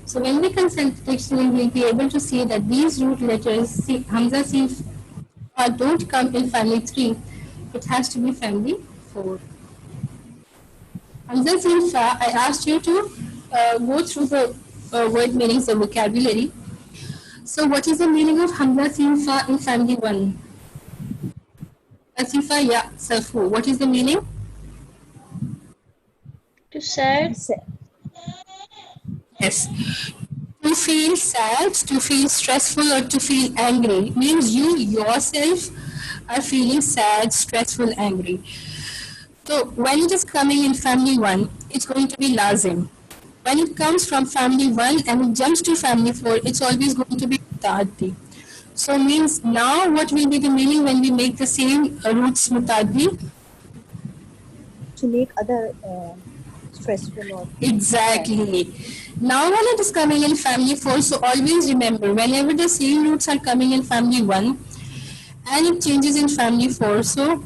So when we consult the dictionary, we'll be able to see that these root letters, Hamza, Sin, Fa, don't come in family 3. It has to be family 4. Hamza, Sin, Fa, I asked you to go through the word meanings of vocabulary. So what is the meaning of Hamza, Sin, Fa in family 1? Asifa, ya, Safu. What is the meaning? To sad. Yes. To feel sad, to feel stressful, or to feel angry means you yourself are feeling sad, stressful, angry. So when it is coming in family 1, it's going to be lazim. When it comes from family 1 and it jumps to family 4, it's always going to be mutaaddi. So means now what will be the meaning when we make the same roots mutaaddi? To make other stressful or exactly. Now when it is coming in family 4, so always remember whenever the same roots are coming in family 1 and it changes in family 4, so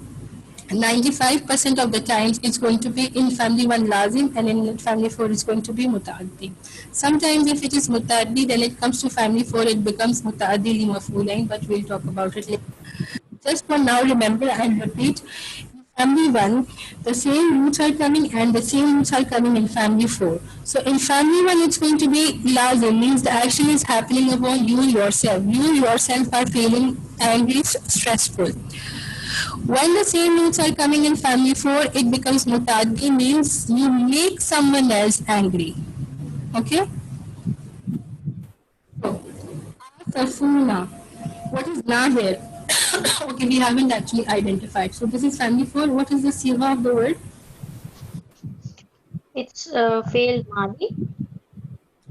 95% of the times it's going to be in family 1 lazim and in family 4 it's going to be mutaaddi. Sometimes if it is mutaaddi, then it comes to family 4, it becomes mutaaddi li maf'ulain, but we'll talk about it later. Just for now, remember and repeat, in family 1, the same roots are coming and the same roots are coming in family 4. So in family 1, it's going to be lazim, means the action is happening upon you yourself. You yourself are feeling angry, stressful. When the same roots are coming in family 4, it becomes mutaaddi, means you make someone else angry. Okay? So, Safuna. What is na here? Okay, we haven't actually identified. So this is family 4. What is the siva of the word? It's failed madi.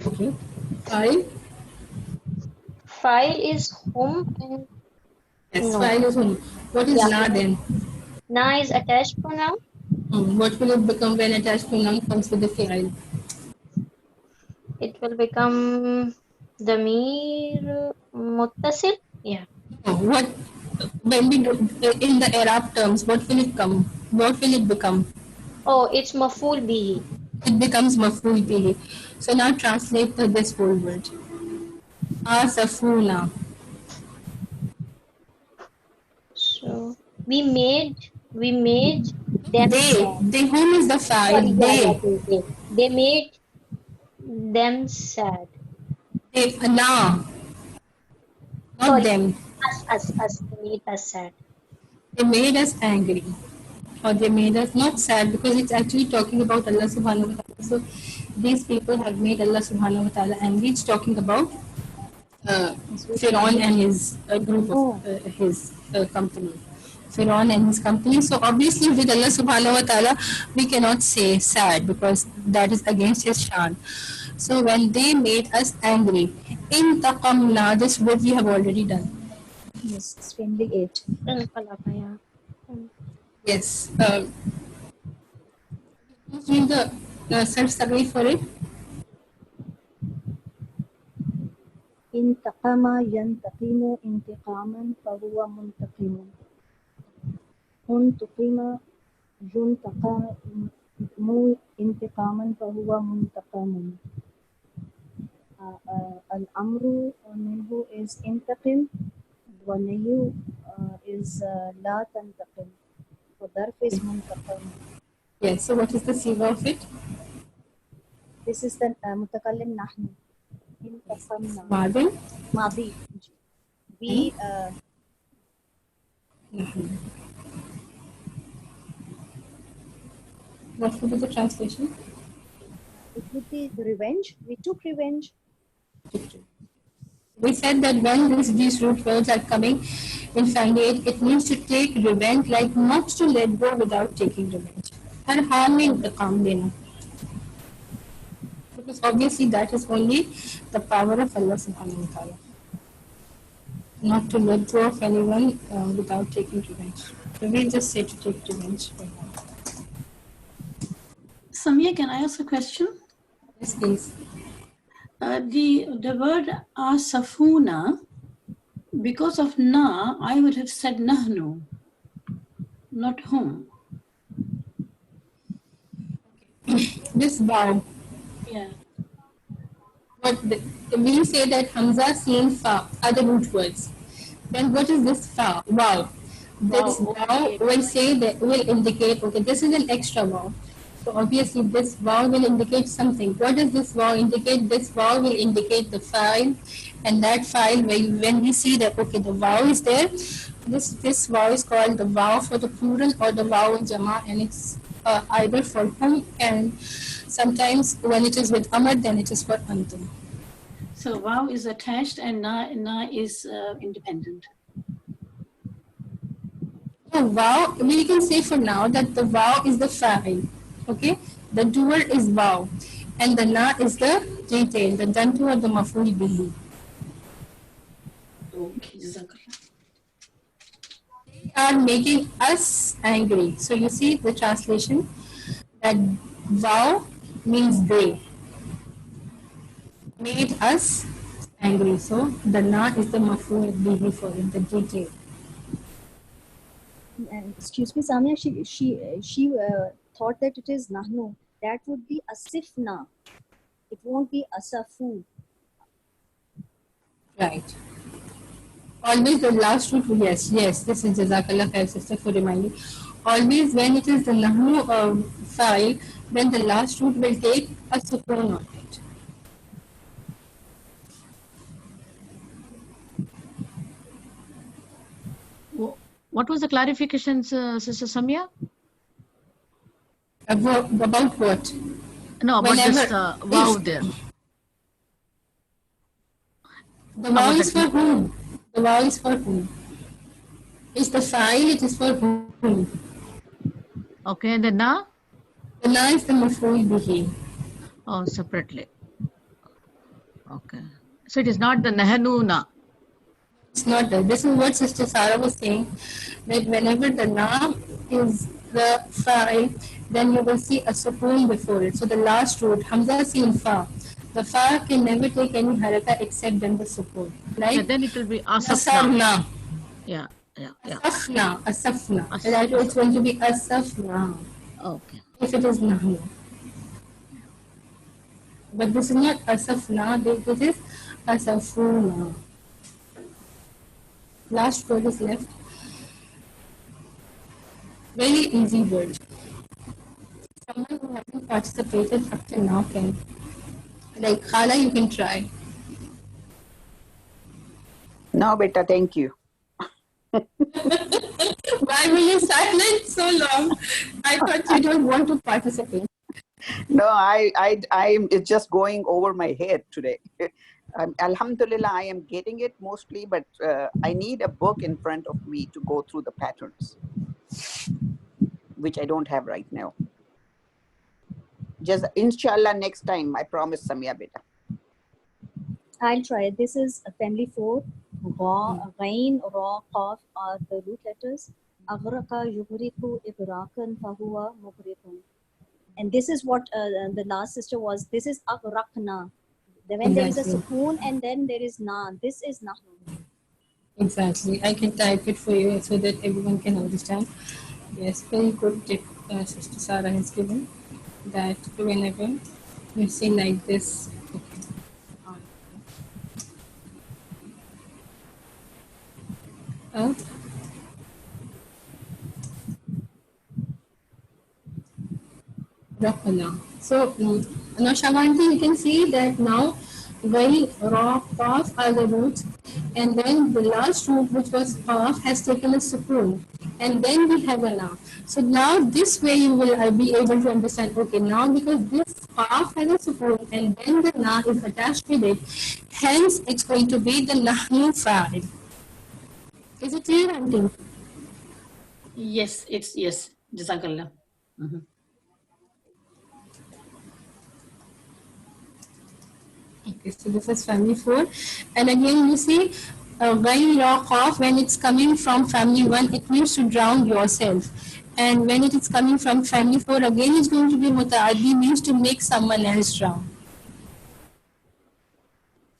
Okay. File? File is home and Yes, no. file is home. What is na then? Na is attached pronoun. What will it become when attached pronoun comes with the file? It will become damir muttasil. Yeah. What when we do in the Arab terms, what will it come? What will it become? Oh, it's maful bihi. It becomes maf'ul bihi. So now translate this whole word. Asafuna. So we made them sad. They, whom is the file? They made them sad. They, na. Not them. Us. They made us sad. They made us angry. Or they made us not sad, because it's actually talking about Allah subhanahu wa ta'ala. So these people have made Allah subhanahu wa ta'ala angry. It's talking about Firaun and his group of his company. Firaun and his company. So obviously with Allah subhanahu wa ta'ala, we cannot say sad because that is against his shan. So when they made us angry, in taqamna, this word we have already done. Yes, it's family 8. Yes. Who's doing the self-study for it? انتقم ينتقم انتقاما فهو منتقم انتقم ينتقم انتقاما فهو منتقم الأمر منه is انتقم والنهي is لا تنتقم والظرف is منتقم. Yes, so what is the siga of it? This is the متكلم نحن. Madam? Madi. We What would be the translation? It would be the revenge. We took revenge. We said that when these root words are coming in family 8, it means to take revenge, like not to let go without taking revenge. And harm in the dena. Because obviously that is only the power of Allah subhanahu wa ta'ala. Not to let go of anyone without taking revenge. So we just say to take revenge. Samia, can I ask a question? Yes, please. The word asafuna, because of na, I would have said nahnu. Not whom. This wow. Yeah. We say that Hamza, Sin, Fa are the root words. Then what is this Fa? Wow. This wow will say that will indicate, okay, this is an extra wow. So obviously this wow will indicate something. What does this wow indicate? This wow will indicate the file, and that file when we see that okay the wow is there, this wow is called the wow for the plural or the wow in Jama, and it's either for whom, and sometimes when it is with Amr then it is for Antum. So wow is attached and na is independent. So wow, we can say for now that the wow is the fa'il, okay? The doer is wow, and the na is the detail, the done to or the maf'ul bihi. Okay, Jazakallah. They are making us angry. So you see the translation that wow means they made us angry. So the na is the maf'ul bihi for it, the detail. And excuse me, Samia, she thought that it is nahnu. That would be asifna. It won't be asafu. Right. Always the last root, yes, this is Jazakallah khair, sister, for reminding. Always when it is the nahnu file, then the last root will take a sukun on it. What was the clarification, Sister Samia? About what? No, about this wow there. The wow is for whom? The wow is for whom? It's the file, it is for whom? Okay, and the na? The na is the maf'ul bihi. Oh, separately. Okay. So it is not the nahnu na. It's not that. This is what Sister Sarah was saying, that whenever the na is the fa'il, then you will see a sukoon before it. So the last root, Hamza Sin Fa. The Fa can never take any haraka except then the sukoon. Right? Yeah, then it will be asafna. Yeah. Asafna. Right? It's going to be asafna. Okay. If it is nahnu. But this is not asafna, this is asafuna. Last word is left. Very easy word. Someone who hasn't participated up till now can. Like Khala, you can try. No, beta, thank you. Why were you silent so long? I thought you don't want to participate. No, it's just going over my head today. Alhamdulillah, I am getting it mostly, but I need a book in front of me to go through the patterns, which I don't have right now. Just inshallah next time, I promise, Samia beta. I'll try. This is family 4. Ra, Ghain, Ra, Qaf are the root letters. Aghraka, Yughriku, Ighrakan, Fahuwa, Mughriqun. And this is what the last sister was. This is Aghraqna. When there is a sukoon and then there is na. This is nahnu. Exactly. I can type it for you so that everyone can understand. Yes, very good tip Sister Sarah has given. That whenever you see like this, okay. So now Shavanti, you can see that now Ghain, Ra, Qaf are the roots, and then the last root, which was Qaf, has taken a sukoon, and then we have a na. So now this way you will be able to understand, okay, now because this Qaf has a sukoon and then the na is attached with it, hence it's going to be the nahnu fa'il. Is it clear, Auntie? Yes, it's yes. Jazakallah. Mm-hmm. Okay, so this is family 4. And again, you see, Ghain, Ra, Qaf, when it's coming from family 1, it means to drown yourself. And when it is coming from family 4, again it's going to be muta'addi, means to make someone else drown.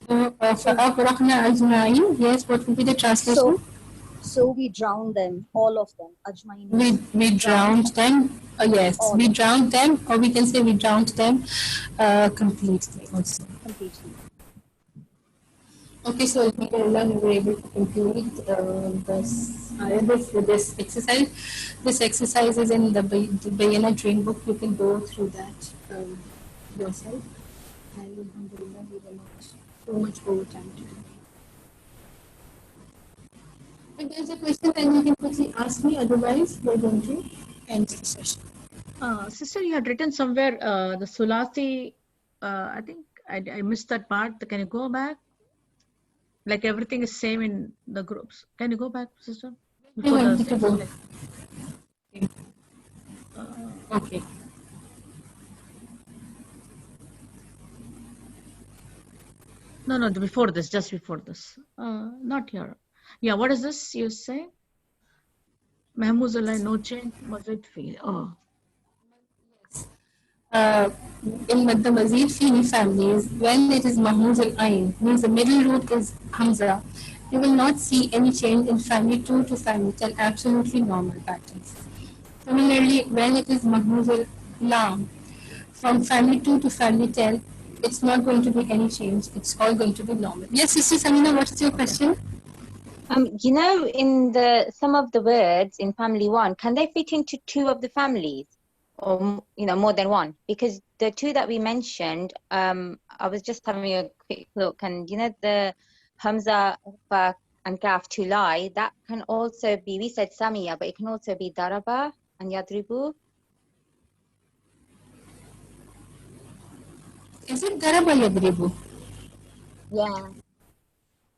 So, فَأَغْرَقْنَا أَجْمَعِينَ. Yes, what will be the translation? So we drowned them, all of them. Ajmain. We drowned them. Yes, All we of drowned them, or we can say we drowned them completely also. completely. Okay, so alhamdulillah, we were able to complete this exercise. This exercise is in the Bayana Dream book. You can go through that yourself. And alhamdulillah, we were not so much overtime today. If there's a question, then you can quickly ask me. Otherwise, we're going to end the session. Sister, you had written somewhere the Sulasi. I think I missed that part. Can you go back? Like everything is same in the groups. Can you go back, sister? Before the Okay. No, before this, just before this. Not here. Yeah, what is this you say? Mahmouz Allah, no change, mazid feel. Oh. In the Mazid Fili families, when it is Mahmuz al-Ain, means the middle root is Hamza, you will not see any change in family 2 to family 10, absolutely normal patterns. Similarly, when it is Mahmuz al-Lam, from family 2 to family 10, it's not going to be any change. It's all going to be normal. Yes, Sister Samina, what's your question? You know, in some of the words in family 1, can they fit into 2 of the families? Or, you know, more than 1? Because the 2 that we mentioned, I was just having a quick look, and you know, the Hamza, Fa, and Kaf to lie, that can also be, we said Samia, but it can also be Daraba and Yadribu. Is it Daraba Yadribu? Yeah.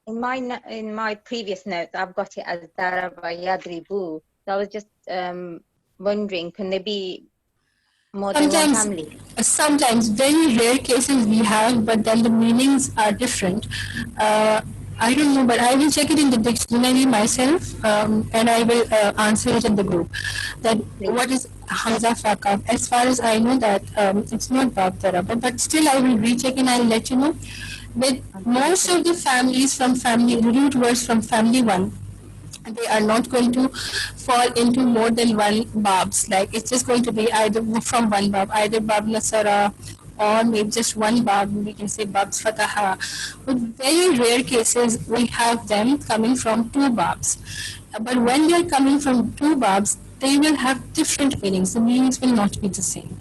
In my previous notes, I've got it as Daraba Yadribu. So I was just wondering, can there be more than 1 family? Sometimes, very rare cases we have, but then the meanings are different. I don't know, but I will check it in the dictionary myself, and I will answer it in the group. That what is Hamza Fakab? As far as I know, that it's not Bab Daraba, but still I will recheck and I'll let you know. With most of the families from family, root words from family 1, they are not going to fall into more than 1 babs. Like it's just going to be either from 1 bab, either bab nasara, or maybe just 1 bab. We can say babs fataha. But very rare cases we have them coming from 2 babs. But when they are coming from 2 babs, they will have different meanings. The meanings will not be the same.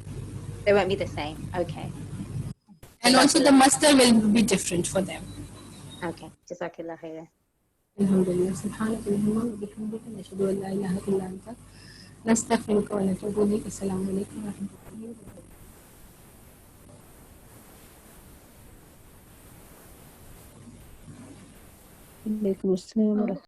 They won't be the same. Okay. And also the masdar will be different for them. Okay. Jazakallah khair. Alhamdulillah. Subhanaka Allahumma wa bihamdika nashhadu an la ilaha illa anta nastaghfiruka wa natubu ilayk. Assalamu alaykum wa rahmatullahi wa barakatuh. Alaikum assalam.